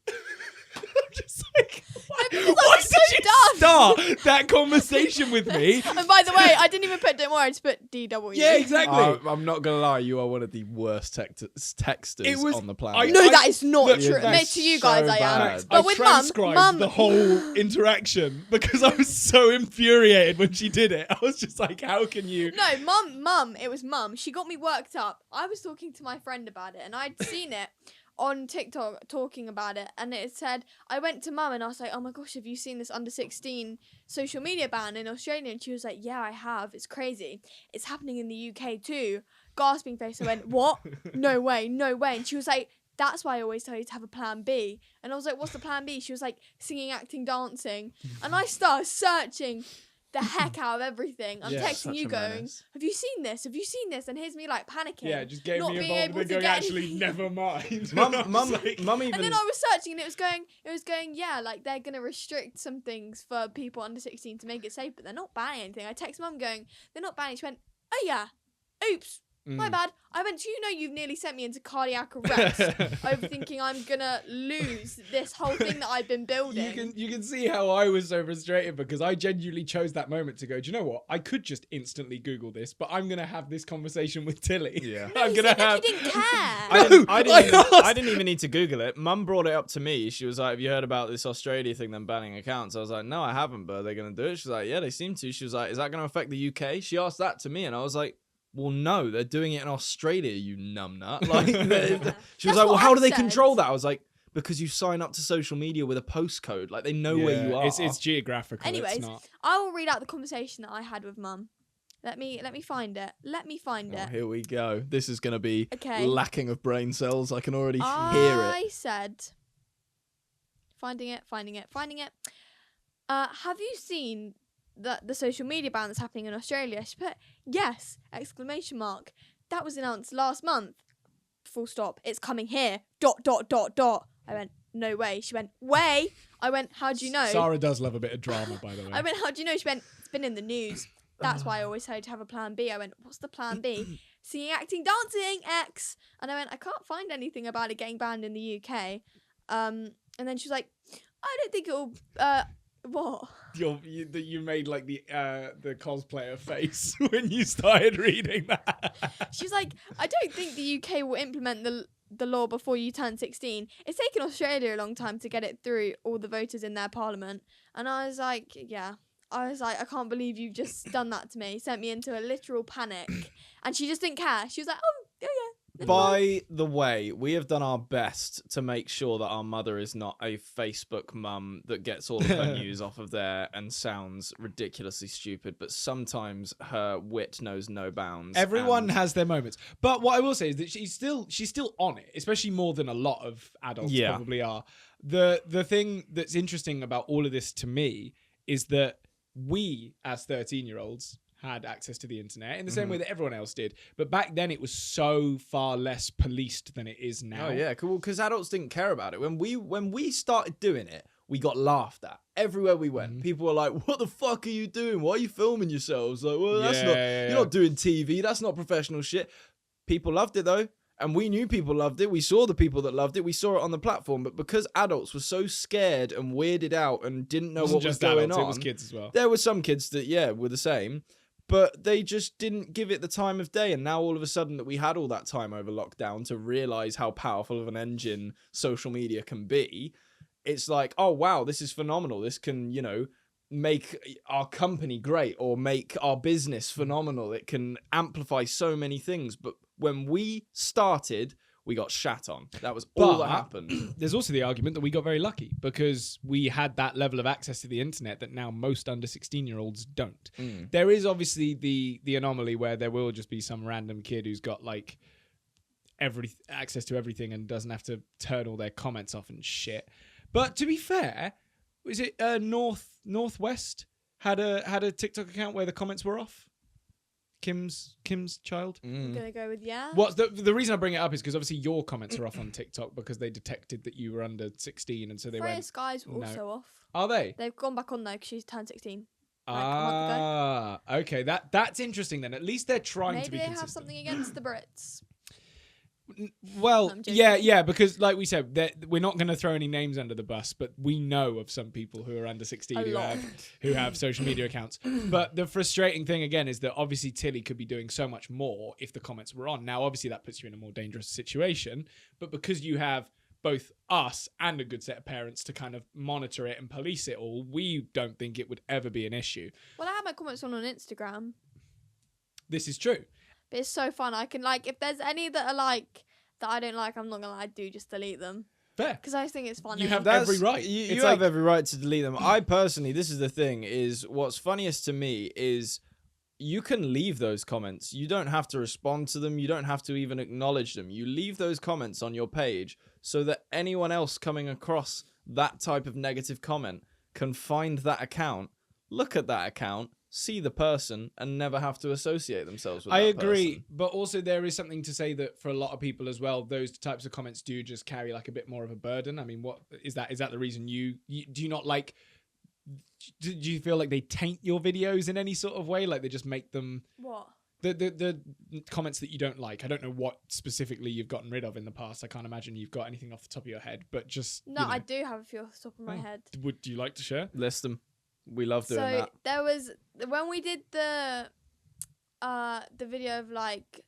Speaker 2: I'm just like, why
Speaker 3: was so
Speaker 2: did you
Speaker 3: done.
Speaker 2: start that conversation with me?
Speaker 3: And by the way, I didn't even put don't worry, I just put DW.
Speaker 2: Yeah, exactly.
Speaker 1: I'm not gonna lie, you are one of the worst texters
Speaker 2: It was-
Speaker 1: on the planet.
Speaker 3: No, that is not
Speaker 2: Look,
Speaker 3: true.
Speaker 2: that's
Speaker 3: Admit to you guys,
Speaker 1: so
Speaker 3: I am.
Speaker 1: bad.
Speaker 3: But
Speaker 2: I
Speaker 3: with
Speaker 2: transcribed the
Speaker 3: Mum,
Speaker 2: whole interaction because I was so infuriated when she did it. I was just like, how can you?
Speaker 3: No, Mum. It was Mum. She got me worked up. I was talking to my friend about it, and I'd seen it on TikTok talking about it, and it said, I went to Mum and I was like, oh my gosh, have you seen this under 16 social media ban in Australia? And she was like, yeah, I have. It's crazy. It's happening in the UK too. Gasping face. I went, what? No way. And she was like, that's why I always tell you to have a plan B. And I was like, what's the plan B? She was like, singing, acting, dancing. And I started searching the heck out of everything. I'm
Speaker 2: Yeah,
Speaker 3: texting
Speaker 1: such
Speaker 3: you
Speaker 1: a
Speaker 3: going,
Speaker 1: menace.
Speaker 3: have you seen this? And here's me like panicking.
Speaker 2: Yeah, just get
Speaker 3: not
Speaker 2: me
Speaker 3: being
Speaker 2: involved
Speaker 3: able
Speaker 2: and
Speaker 3: to
Speaker 2: going,
Speaker 3: get
Speaker 2: actually,
Speaker 3: anything.
Speaker 2: never mind.
Speaker 1: Mum,
Speaker 2: I was
Speaker 1: mum,
Speaker 2: like-
Speaker 1: mum even.
Speaker 3: And then I was searching and it was going, yeah, like they're going to restrict some things for people under 16 to make it safe, but they're not banning anything. I text Mum going, they're not banning. She went, oh yeah, oops, my bad. I went, do you know you've nearly sent me into cardiac arrest over thinking I'm going to lose this whole thing that I've been building.
Speaker 2: You can see how I was so frustrated because I genuinely chose that moment to go, do you know what? I could just instantly Google this, but I'm going to have this conversation with Tilly.
Speaker 1: Yeah.
Speaker 2: I'm
Speaker 3: You
Speaker 2: going to
Speaker 3: said that
Speaker 2: have...
Speaker 3: you didn't care.
Speaker 2: I
Speaker 1: I didn't even need to Google it. Mum brought it up to me. She was like, have you heard about this Australia thing, them banning accounts? I was like, no, I haven't, but are they going to do it? She's like, yeah, they seem to. She was like, is that going to affect the UK? She asked that to me, and I was like, well, no, they're doing it in Australia, you numbnut. Like, she was
Speaker 3: That's
Speaker 1: like, well,
Speaker 3: what
Speaker 1: how
Speaker 3: I
Speaker 1: do they
Speaker 3: said.
Speaker 1: control that? I was like, because you sign up to social media with a postcode. Like, they know where you are.
Speaker 2: It's geographical.
Speaker 3: Anyways,
Speaker 2: it's not.
Speaker 3: I will read out the conversation that I had with Mum. Let me find it. Let me find
Speaker 1: Oh,
Speaker 3: it.
Speaker 1: here we go. This is going to be
Speaker 3: Okay.
Speaker 1: lacking of brain cells. I can already hear
Speaker 3: I
Speaker 1: it.
Speaker 3: said, finding it. Have you seen the social media ban that's happening in Australia? She put, yes, exclamation mark. That was announced last month. Full stop. It's coming here. ... I went, no way. She went, way. I went, how do you know?
Speaker 2: Sarah does love a bit of drama, by the way.
Speaker 3: I went, how do you know? She went, it's been in the news. That's why I always tell you to have a plan B. I went, what's the plan B? Singing, acting, dancing, X. And I went, I can't find anything about it getting banned in the UK. And then she was like, I don't think it'll, what?
Speaker 2: You made like the cosplayer face when you started reading that.
Speaker 3: She was like, I don't think the UK will implement the law before you turn 16. It's taken Australia a long time to get it through all the voters in their parliament. And I was like, yeah. I was like, I can't believe you've just done that to me. Sent me into a literal panic. And she just didn't care. She was like, oh yeah. never mind."
Speaker 1: By the way, we have done our best to make sure that our mother is not a Facebook mum that gets all of her news off of there and sounds ridiculously stupid, but sometimes her wit knows no bounds.
Speaker 2: Everyone
Speaker 1: and-
Speaker 2: has their moments, but what I will say is that she's still on it, especially more than a lot of adults
Speaker 1: Yeah.
Speaker 2: probably are. The thing that's interesting about all of this to me is that we, as 13-year-olds, had access to the internet in the same way that everyone else did. But back then, it was so far less policed than it is now.
Speaker 1: Oh yeah, cool. Because adults didn't care about it when we started doing it. We got laughed at everywhere we went. People were like, "What the fuck are you doing? Why are you filming yourselves?" Like, well, that's not. You're not doing TV. That's not professional shit. People loved it though. And we knew people loved it. We saw the people that loved it. We saw it on the platform. But because adults were so scared and weirded out and didn't know
Speaker 2: It wasn't
Speaker 1: what was
Speaker 2: just
Speaker 1: going
Speaker 2: adults,
Speaker 1: on,
Speaker 2: it was kids as well.
Speaker 1: there were some kids that, yeah, were the same. But they just didn't give it the time of day. And now all of a sudden that we had all that time over lockdown to realize how powerful of an engine social media can be, it's like, oh, wow, this is phenomenal. This can, make our company great or make our business phenomenal. It can amplify so many things. But when we started, we got shat on. That was all that happened.
Speaker 2: There's also the argument that we got very lucky because we had that level of access to the internet that now most under 16-year-olds don't. There is obviously the anomaly where there will just be some random kid who's got like access to everything and doesn't have to turn all their comments off and shit. But to be fair, was it Northwest had a TikTok account where the comments were off? Kim's child.
Speaker 3: I'm gonna go with yeah.
Speaker 2: What's the reason I bring it up is because obviously your comments are off on TikTok because they detected that you were under 16, and so they
Speaker 3: Freya
Speaker 2: went.
Speaker 3: Sky's
Speaker 2: no.
Speaker 3: also off.
Speaker 2: Are they?
Speaker 3: They've gone back on though because she's turned 16. Like, a month ago.
Speaker 2: Ah, okay. That's interesting then. At least they're trying to
Speaker 3: Maybe
Speaker 2: be
Speaker 3: they
Speaker 2: consistent.
Speaker 3: have something against the Brits.
Speaker 2: Well,
Speaker 3: I'm joking.
Speaker 2: yeah, because like we said, we're not going to throw any names under the bus, but we know of some people who are under 16
Speaker 3: A
Speaker 2: who
Speaker 3: lot.
Speaker 2: have social media accounts. But the frustrating thing again is that obviously Tilly could be doing so much more if the comments were on. Now, obviously that puts you in a more dangerous situation, but because you have both us and a good set of parents to kind of monitor it and police it all, we don't think it would ever be an issue.
Speaker 3: Well, I have my comments on Instagram,
Speaker 2: This is true.
Speaker 3: but it's so fun. I can like if there's any that are like that I don't like, I'm not gonna lie, I do just delete them
Speaker 2: Fair.
Speaker 3: because I just think it's funny.
Speaker 2: You have
Speaker 1: That's-
Speaker 2: every right.
Speaker 1: You
Speaker 2: It's
Speaker 1: have
Speaker 2: like-
Speaker 1: every right to delete them. I personally, this is the thing, is what's funniest to me is you can leave those comments. You don't have to respond to them. You don't have to even acknowledge them. You leave those comments on your page so that anyone else coming across that type of negative comment can find that account, look at that account, see the person, and never have to associate themselves with
Speaker 2: I
Speaker 1: that
Speaker 2: agree,
Speaker 1: person.
Speaker 2: but also there is something to say that for a lot of people as well, those types of comments do just carry like a bit more of a burden. I mean, what is that? Is that the reason you do you not like? Do you feel like they taint your videos in any sort of way? Like they just make them
Speaker 3: What?
Speaker 2: the comments that you don't like. I don't know what specifically you've gotten rid of in the past. I can't imagine you've got anything off the top of your head, but just
Speaker 3: No,
Speaker 2: you know,
Speaker 3: I do have a few off the top of my
Speaker 2: Oh.
Speaker 3: head.
Speaker 2: Would you like to share?
Speaker 1: List them. We love doing
Speaker 3: So
Speaker 1: that.
Speaker 3: there was when we did the video of like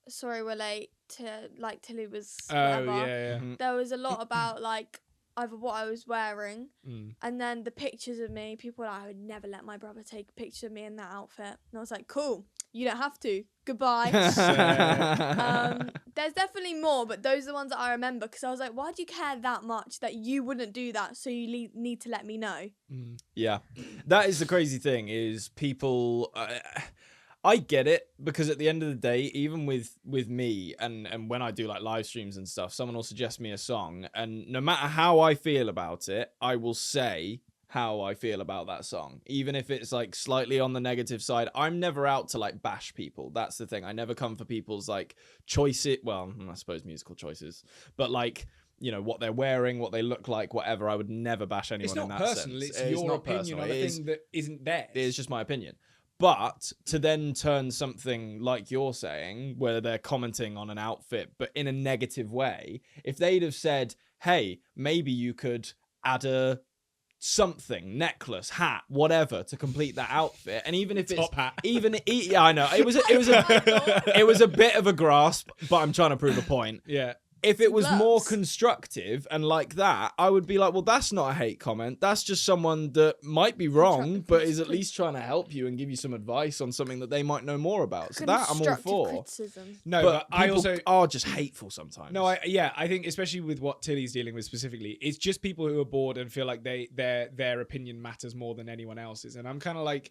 Speaker 3: sorry we're late to like Tilly was whatever.
Speaker 2: Oh yeah.
Speaker 1: Mhm.
Speaker 3: There was a lot about like either what I was wearing
Speaker 2: Mm.
Speaker 3: and then the pictures of me. People were like, I would never let my brother take a picture of me in that outfit. And I was like, cool, you don't have to. Goodbye. There's definitely more, but those are the ones that I remember because I was like, why do you care that much that you wouldn't do that? So you need to let me know.
Speaker 2: Mm.
Speaker 1: Yeah, that is the crazy thing. Is people, I get it because at the end of the day, even with me and when I do like live streams and stuff, someone will suggest me a song, and no matter how I feel about it, I will say how I feel about that song, even if it's like slightly on the negative side. I'm never out to like bash people. That's the thing. I never come for people's like choices. Well, I suppose musical choices, but like, you know, what they're wearing, what they look like, whatever. I would never bash anyone
Speaker 2: It's
Speaker 1: in
Speaker 2: not
Speaker 1: that
Speaker 2: personal.
Speaker 1: sense.
Speaker 2: It's your
Speaker 1: not
Speaker 2: opinion
Speaker 1: personal.
Speaker 2: on a
Speaker 1: It is-
Speaker 2: thing that isn't theirs.
Speaker 1: it is just my opinion. But to then turn something like you're saying, where they're commenting on an outfit, but in a negative way, if they'd have said, hey, maybe you could add a something, necklace, hat, whatever, to complete that outfit, and even if it's
Speaker 2: Top hat.
Speaker 1: yeah, I know it was it was a bit of a grasp, but I'm trying to prove a point.
Speaker 2: Yeah.
Speaker 1: If it was more
Speaker 3: Gloves.
Speaker 1: constructive and like that, I would be like, well, that's not a hate comment. That's just someone that might be wrong, but is at least trying to help you and give you some advice on something that they might know more about. So that I'm all
Speaker 3: Constructive
Speaker 1: for.
Speaker 3: criticism.
Speaker 2: No,
Speaker 1: But
Speaker 2: but I
Speaker 1: people
Speaker 2: also
Speaker 1: are just hateful sometimes.
Speaker 2: No, I think especially with what Tilly's dealing with specifically, it's just people who are bored and feel like their opinion matters more than anyone else's. And I'm kind of like,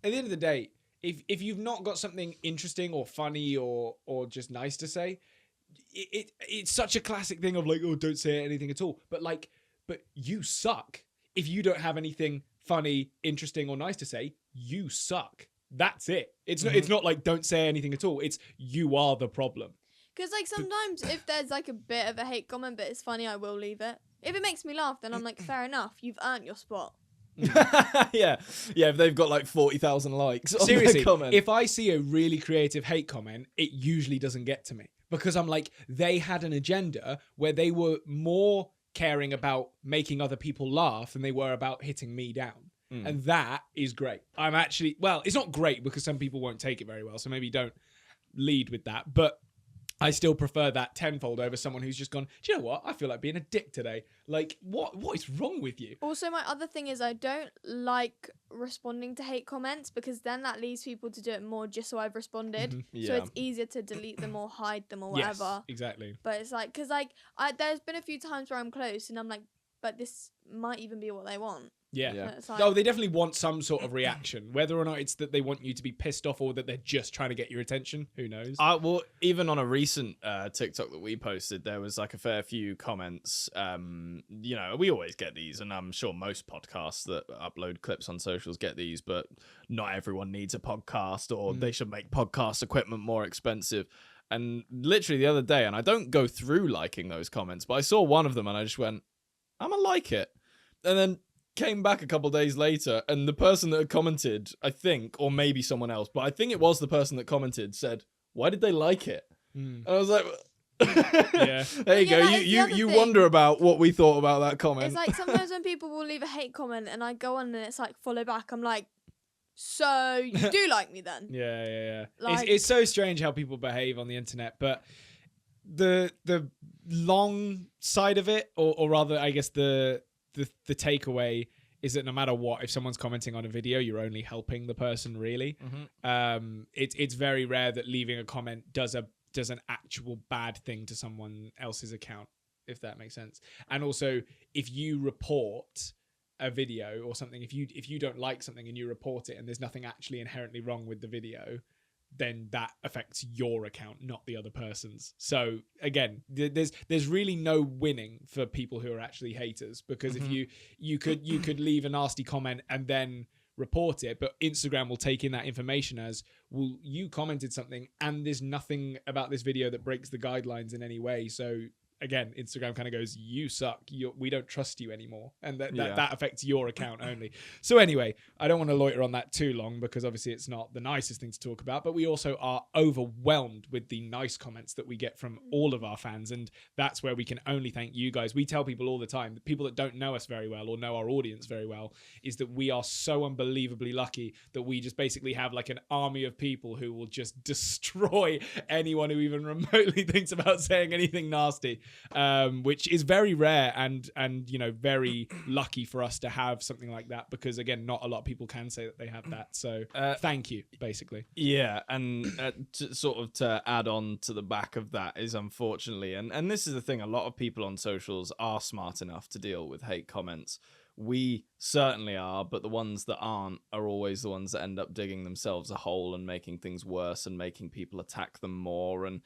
Speaker 2: at the end of the day, if you've not got something interesting or funny or just nice to say, it's such a classic thing of like, oh, don't say anything at all. But you suck if you don't have anything funny, interesting, or nice to say. You suck. That's it. It's not like don't say anything at all. It's you are the problem.
Speaker 3: Because like sometimes if there's like a bit of a hate comment but it's funny, I will leave it. If it makes me laugh, then I'm like, fair enough, you've earned your spot.
Speaker 1: yeah. If they've got like 40,000 likes on their
Speaker 2: Seriously,
Speaker 1: comment.
Speaker 2: if I see a really creative hate comment, it usually doesn't get to me because I'm like, they had an agenda where they were more caring about making other people laugh than they were about hitting me down. And that is great. I'm actually, well, it's not great because some people won't take it very well. So maybe don't lead with that. But I still prefer that tenfold over someone who's just gone, do you know what? I feel like being a dick today. Like, what is wrong with you?
Speaker 3: Also, my other thing is I don't like responding to hate comments because then that leads people to do it more just so I've responded. So
Speaker 1: Yeah.
Speaker 3: it's easier to delete them or hide them or
Speaker 2: Yes,
Speaker 3: whatever.
Speaker 2: exactly.
Speaker 3: But it's like, because like, there's been a few times where I'm close and I'm like, but this might even be what they want.
Speaker 2: Yeah.
Speaker 1: Yeah.
Speaker 3: And it's like,
Speaker 2: Oh, they definitely want some sort of reaction. Whether or not it's that they want you to be pissed off or that they're just trying to get your attention, who knows?
Speaker 1: Well, even on a recent TikTok that we posted, there was like a fair few comments. We always get these, and I'm sure most podcasts that upload clips on socials get these, but not everyone needs a podcast, or they should make podcast equipment more expensive. And literally the other day, and I don't go through liking those comments, but I saw one of them and I just went, I'm gonna like it. And then came back a couple days later, and the person that had commented, I think, or maybe someone else, but I think it was the person that commented, said, why did they like it? And I was like,
Speaker 2: Yeah.
Speaker 1: there you
Speaker 3: Yeah,
Speaker 1: go.
Speaker 3: that is the
Speaker 1: You
Speaker 3: other thing.
Speaker 1: wonder about what we thought about that comment.
Speaker 3: it's like sometimes when people will leave a hate comment and I go on and it's like follow back, I'm like, so you do like me then?
Speaker 2: Yeah.
Speaker 3: Like-
Speaker 2: It's so strange how people behave on the internet, but the long side of it, or rather, I guess the takeaway is that no matter what, if someone's commenting on a video, you're only helping the person, really. It's very rare that leaving a comment does an actual bad thing to someone else's account, if that makes sense. And also, if you report a video or something, if you don't like something and you report it and there's nothing actually inherently wrong with the video, then that affects your account, not the other person's. So again, there's really no winning for people who are actually haters, because if you could leave a nasty comment and then report it, but Instagram will take in that information as, well, you commented something and there's nothing about this video that breaks the guidelines in any way, so again, Instagram kind of goes, you suck, we don't trust you anymore, and that affects your account only. So anyway, I don't want to loiter on that too long, because obviously it's not the nicest thing to talk about, but we also are overwhelmed with the nice comments that we get from all of our fans, and that's where we can only thank you guys. We tell people all the time, the people that don't know us very well or know our audience very well, is that we are so unbelievably lucky that we just basically have like an army of people who will just destroy anyone who even remotely thinks about saying anything nasty. Which is very rare and very lucky for us to have something like that, because again, not a lot of people can say that they have that. So thank you, basically.
Speaker 1: Yeah, and to add on to the back of that is, unfortunately, and this is the thing, a lot of people on socials are smart enough to deal with hate comments. We certainly are, but the ones that aren't are always the ones that end up digging themselves a hole and making things worse and making people attack them more. And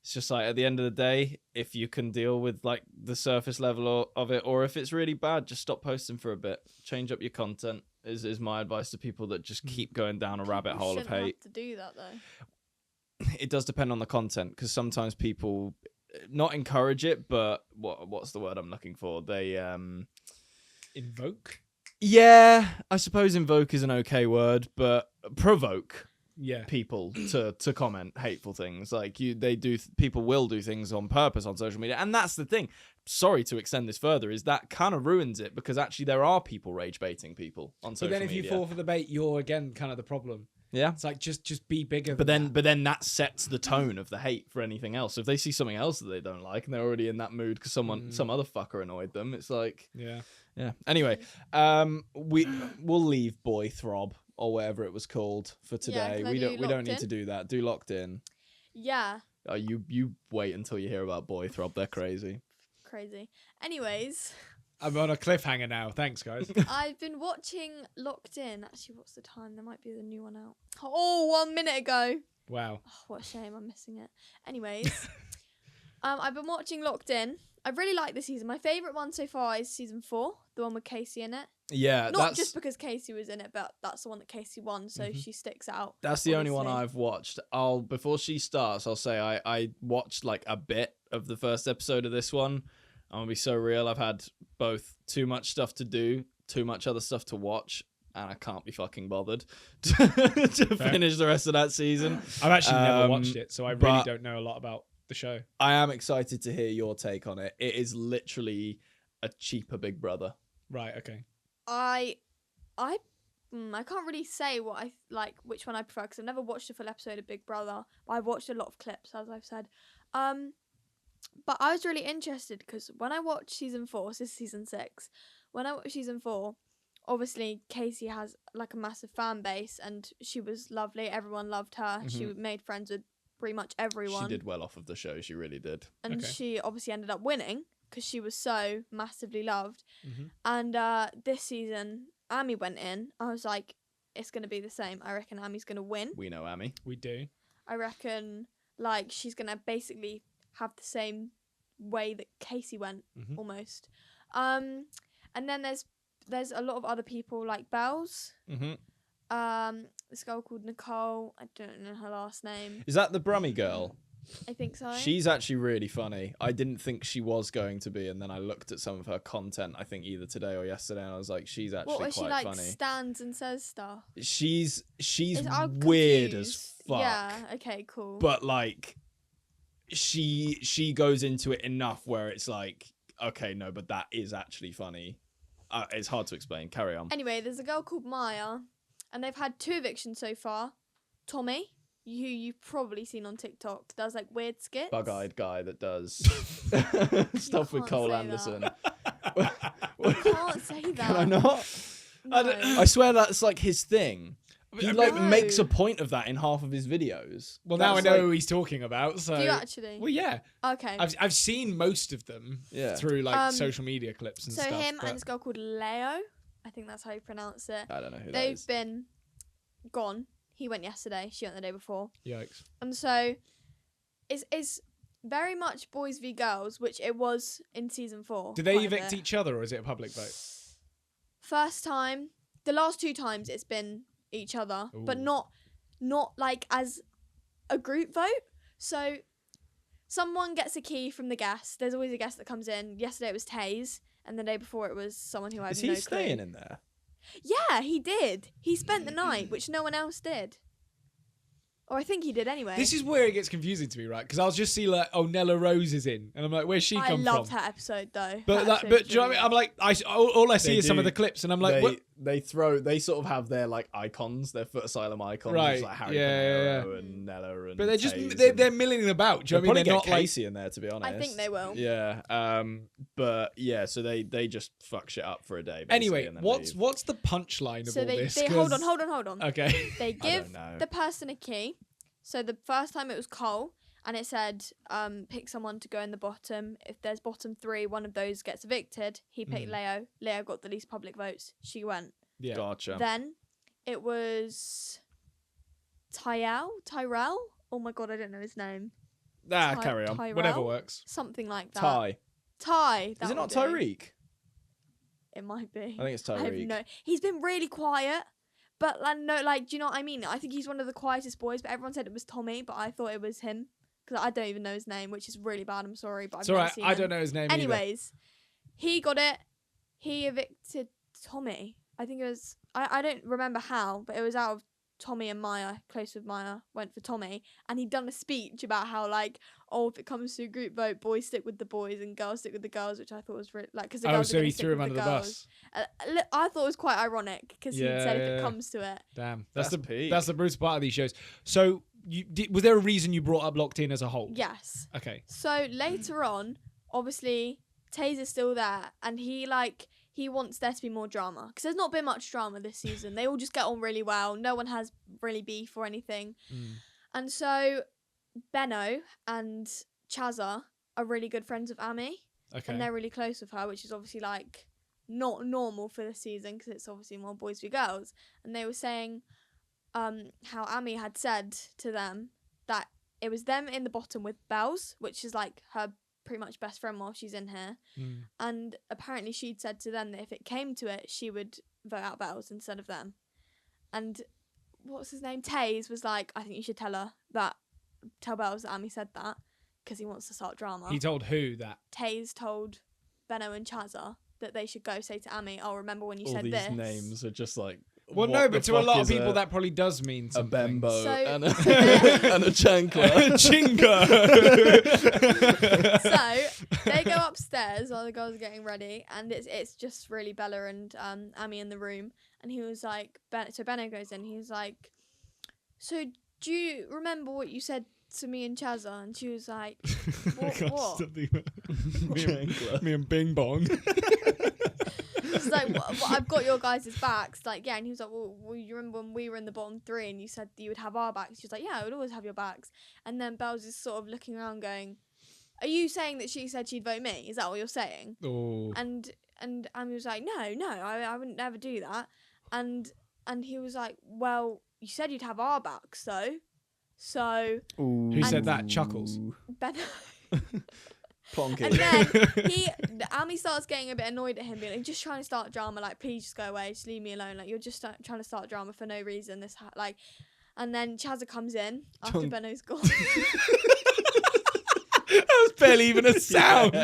Speaker 1: it's just like, at the end of the day, if you can deal with like the surface level of it, or if it's really bad, just stop posting for a bit. Change up your content is my advice to people that just keep going down a rabbit hole of
Speaker 3: Shouldn't
Speaker 1: hate.
Speaker 3: have to do that though.
Speaker 1: It does depend on the content, because sometimes people not encourage it, but what's the word I'm looking for? They
Speaker 2: Invoke?
Speaker 1: yeah, I suppose invoke is an okay word, but provoke
Speaker 2: Yeah.
Speaker 1: people to comment hateful things. Like people will do things on purpose on social media, and that's the thing. Sorry to extend this further, is that kind of ruins it, because actually there are people rage baiting people on social
Speaker 2: But then if
Speaker 1: media.
Speaker 2: you fall for the bait, you're again kind of the problem.
Speaker 1: Yeah.
Speaker 2: It's like just be bigger.
Speaker 1: But
Speaker 2: than
Speaker 1: then that sets the tone of the hate for anything else. So if they see something else that they don't like and they're already in that mood because some other fucker annoyed them, it's like,
Speaker 2: that.
Speaker 1: yeah. Anyway, we'll leave Boy Throb or whatever it was called for today.
Speaker 3: can I
Speaker 1: we
Speaker 3: do
Speaker 1: don't
Speaker 3: Locked
Speaker 1: need
Speaker 3: In?
Speaker 1: to do that. Do Locked In.
Speaker 3: Yeah,
Speaker 1: You wait until you hear about Boy Throb. They're crazy.
Speaker 3: crazy. Anyways,
Speaker 2: I'm on a cliffhanger now. Thanks, guys.
Speaker 3: I've been watching Locked In. Actually, what's the time? There might be the new one out. Oh, 1 minute ago.
Speaker 2: Wow.
Speaker 3: Oh, what a shame, I'm missing it. Anyways, I've been watching Locked In. I really like this season. My favourite one so far is season 4, the one with Casey in it.
Speaker 1: Yeah,
Speaker 3: Not just because Casey was in it, but that's the one that Casey won, so she sticks out.
Speaker 1: that's the only one
Speaker 3: obviously.
Speaker 1: I've watched. Before she starts, I'll say I watched like a bit of the first episode of this one. I'm gonna be so real. I've had both too much stuff to do, too much other stuff to watch, and I can't be fucking bothered to finish the rest of that season.
Speaker 2: I've actually never watched it, so I really
Speaker 1: but-
Speaker 2: don't know a lot about the show.
Speaker 1: I am excited to hear your take on it. It is literally a cheaper Big Brother.
Speaker 2: Right. Okay.
Speaker 3: I can't really say what I like, which one I prefer, because I've never watched a full episode of Big Brother, but I've watched a lot of clips, as I've said. But I was really interested because when I watched season 4, so this is season 6, when I watched season 4, obviously Casey has like a massive fan base, and she was lovely. Everyone loved her. She made friends with pretty much everyone.
Speaker 1: She did well off of the show. She really did.
Speaker 3: And
Speaker 2: Okay.
Speaker 3: she obviously ended up winning. because she was so massively loved.
Speaker 2: Mhm.
Speaker 3: And this season, Amy went in. I was like, it's going to be the same. I reckon Amy's going to win.
Speaker 1: We know Amy.
Speaker 2: We do.
Speaker 3: I reckon like she's going to basically have the same way that Casey went
Speaker 2: Mhm.
Speaker 3: almost. And then there's a lot of other people like Bells.
Speaker 1: Mm-hmm.
Speaker 3: This girl called Nicole. I don't know her last name.
Speaker 1: Is that the Brummy girl?
Speaker 3: I think so.
Speaker 1: She's actually really funny. I didn't think she was going to be, and then I looked at some of her content, I think either today or yesterday, and I was like, she's actually
Speaker 3: what, where
Speaker 1: quite
Speaker 3: she like
Speaker 1: funny.
Speaker 3: stands and says stuff.
Speaker 1: She's
Speaker 3: I'm
Speaker 1: weird as
Speaker 3: confused.
Speaker 1: fuck.
Speaker 3: Yeah. Okay. Cool.
Speaker 1: But like she goes into it enough where it's like, okay, no, but that is actually funny. It's hard to explain. Carry on.
Speaker 3: Anyway, there's a girl called Maya, and they've had 2 evictions so far. Tommy, who you've probably seen on TikTok, does like weird skits.
Speaker 1: Bug-eyed guy that does stuff with
Speaker 3: can't
Speaker 1: Cole
Speaker 3: say
Speaker 1: Anderson.
Speaker 3: You can't say that.
Speaker 1: Can I not?
Speaker 3: No.
Speaker 1: I swear that's like his thing. He like
Speaker 3: No.
Speaker 1: makes a point of that in half of his videos.
Speaker 2: Well, now I
Speaker 1: That's
Speaker 2: know
Speaker 1: like-
Speaker 2: who he's talking about. So.
Speaker 3: Do you actually?
Speaker 2: Well, yeah.
Speaker 3: Okay.
Speaker 2: I've seen most of them
Speaker 1: Yeah.
Speaker 2: through like
Speaker 3: Um,
Speaker 2: social media clips and
Speaker 3: So
Speaker 2: stuff.
Speaker 3: him
Speaker 2: but-
Speaker 3: and this girl called Leo, I think that's how you pronounce it.
Speaker 1: I don't know who that
Speaker 3: They've
Speaker 1: is.
Speaker 3: been gone. He went yesterday. She went the day before.
Speaker 2: Yikes.
Speaker 3: And so it's very much boys v girls, which it was in season 4.
Speaker 2: Do they
Speaker 3: quite a
Speaker 2: evict
Speaker 3: bit.
Speaker 2: each other, or is it a public vote?
Speaker 3: First time, the last 2 times it's been each other, but
Speaker 2: Ooh.
Speaker 3: not like as a group vote. So someone gets a key from the guest. There's always a guest that comes in. Yesterday it was Taze, and the day before it was someone who I have
Speaker 1: Is
Speaker 3: no
Speaker 1: he
Speaker 3: clue.
Speaker 1: staying in there?
Speaker 3: Yeah, he did. He spent the night, which no one else did. Or I think he did anyway.
Speaker 2: This is where it gets confusing to me, right? Because I'll just see like, oh, Nella Rose is in, and I'm like, where's she
Speaker 3: I
Speaker 2: come
Speaker 3: loved
Speaker 2: from?
Speaker 3: her episode though.
Speaker 2: But
Speaker 3: Her
Speaker 2: like,
Speaker 3: episode
Speaker 2: but
Speaker 3: was
Speaker 2: do you know what I mean?
Speaker 3: really
Speaker 2: I'm like, all I see
Speaker 1: They
Speaker 2: is some of
Speaker 1: do.
Speaker 2: the clips, and I'm like, what?
Speaker 1: they sort of have their like icons, their Foot Asylum icons,
Speaker 2: Right,
Speaker 1: like Harry
Speaker 2: yeah,
Speaker 1: Panero
Speaker 3: yeah.
Speaker 1: and Nella and.
Speaker 2: But they're just
Speaker 1: Taze
Speaker 2: they're
Speaker 1: and-
Speaker 2: milling about. Do you
Speaker 1: They'll
Speaker 2: know what I mean?
Speaker 1: probably
Speaker 2: They're
Speaker 1: get
Speaker 2: not like
Speaker 1: Casey in there, to be honest.
Speaker 3: I think they will.
Speaker 1: Yeah. But yeah, so they just fuck shit up for a day. Basically,
Speaker 2: anyway.
Speaker 1: and then
Speaker 2: What's
Speaker 1: leave.
Speaker 2: the punchline of
Speaker 3: So
Speaker 2: all
Speaker 3: they
Speaker 2: this?
Speaker 3: hold
Speaker 2: 'Cause-
Speaker 3: on.
Speaker 2: Okay.
Speaker 3: They
Speaker 1: I
Speaker 3: give
Speaker 1: don't know.
Speaker 3: the person a key. So the first time it was Cole, and it said, pick someone to go in the bottom. If there's bottom 3, one of those gets evicted. He picked Leo. Leo got the least public votes. She went.
Speaker 2: Yeah.
Speaker 1: Gotcha.
Speaker 3: Then it was Tyrell. Oh my god, I don't know his name.
Speaker 1: Carry on.
Speaker 3: Tyrell?
Speaker 2: Whatever works.
Speaker 3: Something like that.
Speaker 1: Ty.
Speaker 3: Ty.
Speaker 1: Is it not
Speaker 3: that would be.
Speaker 1: Tyreek?
Speaker 3: It might be.
Speaker 1: I think it's
Speaker 3: I have
Speaker 1: Tyreek.
Speaker 3: no. He's been really quiet, but like no, like do you know what I mean? I think he's one of the quietest boys. But everyone said it was Tommy, but I thought it was him because I don't even know his name, which is really bad. I'm sorry, but I've
Speaker 2: It's
Speaker 3: never
Speaker 2: alright.
Speaker 3: seen
Speaker 2: I
Speaker 3: him.
Speaker 2: don't know his name either.
Speaker 3: Anyways, he got it. He evicted Tommy. I think it was. I don't remember how, but it was out of Tommy and Maya. Close with Maya went for Tommy, and he'd done a speech about how like, oh, if it comes to a group vote, boys stick with the boys and girls stick with the girls, which I thought was really like because the
Speaker 2: Oh,
Speaker 3: girls are
Speaker 2: so
Speaker 3: gonna
Speaker 2: he
Speaker 3: stick
Speaker 2: threw him
Speaker 3: with
Speaker 2: under the
Speaker 3: girls.
Speaker 2: bus.
Speaker 3: I thought it was quite ironic because he said if
Speaker 2: Yeah.
Speaker 3: it comes to it.
Speaker 2: Damn.
Speaker 1: That's
Speaker 2: the
Speaker 1: peak.
Speaker 2: that's the brutal part of these shows. So, was there a reason you brought up Locked In as a whole?
Speaker 3: Yes.
Speaker 2: Okay.
Speaker 3: So later on, obviously, Taser's still there, and he wants there to be more drama because there's not been much drama this season. They all just get on really well. No one has really beef or anything, and so Benno and Chazza are really good friends with Amy,
Speaker 2: Okay.
Speaker 3: and they're really close with her, which is obviously like not normal for this season because it's obviously more boys v girls. And they were saying how Amy had said to them that it was them in the bottom with Bells, which is like her pretty much best friend while she's in here.
Speaker 2: Mm.
Speaker 3: And apparently she'd said to them that if it came to it, she would vote out Bells instead of them. And what's his name? Taze was like, I think you should tell Bells that Amy said that because he wants to start drama.
Speaker 2: He told who that?
Speaker 3: Taze told Benno and Chazza that they should go say to Amy, oh, remember when you
Speaker 1: All
Speaker 3: said
Speaker 1: these
Speaker 3: this?
Speaker 1: names are just like.
Speaker 2: Well,
Speaker 1: what
Speaker 2: no,
Speaker 1: the
Speaker 2: but to a
Speaker 1: fuck
Speaker 2: lot of
Speaker 1: is
Speaker 2: people that probably does mean
Speaker 1: a
Speaker 2: something.
Speaker 1: bembo
Speaker 3: So-
Speaker 1: and a
Speaker 3: so then-
Speaker 1: and a chancla.
Speaker 2: Chinga.
Speaker 3: So they go upstairs while the girls are getting ready, and it's just really Bella and Amy in the room. And he was like, so Benno goes in. He was like, so do you remember what you said to me and Chazza? And she was like, what?
Speaker 2: Me and Bing Bong.
Speaker 3: She's like, what, I've got your guys' backs. Like, yeah. And he was like, well, you remember when we were in the bottom 3 and you said that you would have our backs? She was like, yeah, I would always have your backs. And then Bells is sort of looking around going, are you saying that she said she'd vote me? Is that what you're saying?
Speaker 2: Oh.
Speaker 3: And Amy was like, no, I wouldn't never do that. And he was like, well, you said you'd have our backs though. So
Speaker 2: Who said that? Chuckles.
Speaker 3: Ben.
Speaker 1: Plonky.
Speaker 3: And then Amy starts getting a bit annoyed at him, being like, just trying to start drama, like, please just go away, just leave me alone, like, you're just trying to start drama for no reason, like, and then Chazza comes in after Benno's gone.
Speaker 2: That was barely even a sound.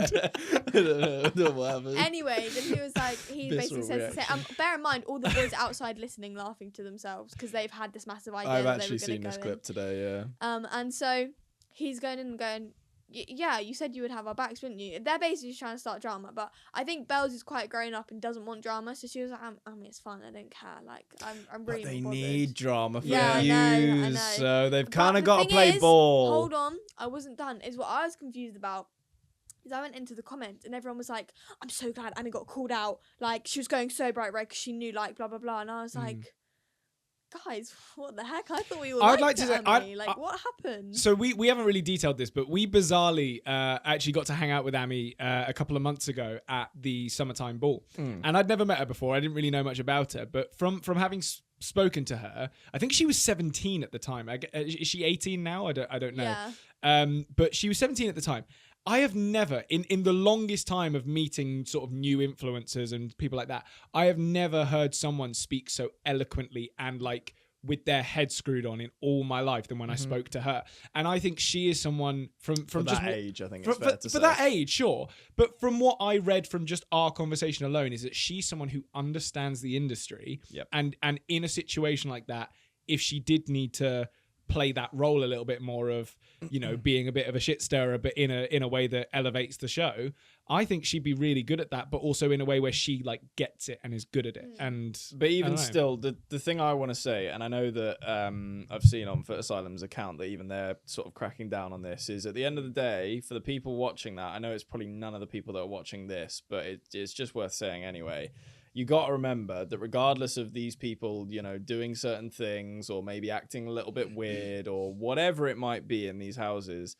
Speaker 3: Anyway, then he was like, he basically says, bear in mind, all the boys outside listening, laughing to themselves, because they've had this massive idea
Speaker 1: I've
Speaker 3: that
Speaker 1: actually
Speaker 3: they were
Speaker 1: seen
Speaker 3: going
Speaker 1: this
Speaker 3: to go
Speaker 1: clip today, yeah.
Speaker 3: and so he's going in and going, yeah, you said you would have our backs, wouldn't you? They're basically just trying to start drama, but I think Bells is quite grown up and doesn't want drama, so she was like, I mean, it's fine, I don't care. Like, I'm really
Speaker 1: But they
Speaker 3: bothered.
Speaker 1: need drama for
Speaker 3: Yeah,
Speaker 1: views,
Speaker 3: I know.
Speaker 1: so they've
Speaker 3: But
Speaker 1: kind of
Speaker 3: the
Speaker 1: got to
Speaker 3: thing
Speaker 1: play
Speaker 3: is,
Speaker 1: ball.
Speaker 3: Hold on, I wasn't done. Is what I was confused about. Is I went into the comments and everyone was like, I'm so glad Annie got called out. Like, she was going so bright red because she knew, like, blah, blah, blah. And I was like, guys, what the heck? I thought we were
Speaker 2: I'd like to say,
Speaker 3: Amy. Like, what happened?
Speaker 2: So we haven't really detailed this, but we bizarrely actually got to hang out with Amy a couple of months ago at the summertime ball, and I'd never met her before. I didn't really know much about her, but from having spoken to her, I think she was 17 at the time. Is she 18 now? I don't know.
Speaker 3: Yeah.
Speaker 2: But she was 17 at the time. I have never, in the longest time of meeting sort of new influencers and people like that, I have never heard someone speak so eloquently and like with their head screwed on in all my life than when I spoke to her. And I think she is someone from
Speaker 1: For
Speaker 2: just
Speaker 1: that age, I think it's fair to say.
Speaker 2: for that age, sure. But from what I read from just our conversation alone is that she's someone who understands the industry.
Speaker 1: Yep.
Speaker 2: And in a situation like that, if she did need to play that role a little bit more of, you know, being a bit of a shit stirrer, but in a way that elevates the show, I think she'd be really good at that, but also in a way where she like gets it and is good at it. And
Speaker 1: But
Speaker 2: I
Speaker 1: even
Speaker 2: don't know.
Speaker 1: still, the thing I want to say, and I know that I've seen on Foot Asylum's account that even they're sort of cracking down on this, is at the end of the day, for the people watching that, I know it's probably none of the people that are watching this, but it's just worth saying anyway. You got to remember that regardless of these people, you know, doing certain things or maybe acting a little bit weird or whatever it might be in these houses,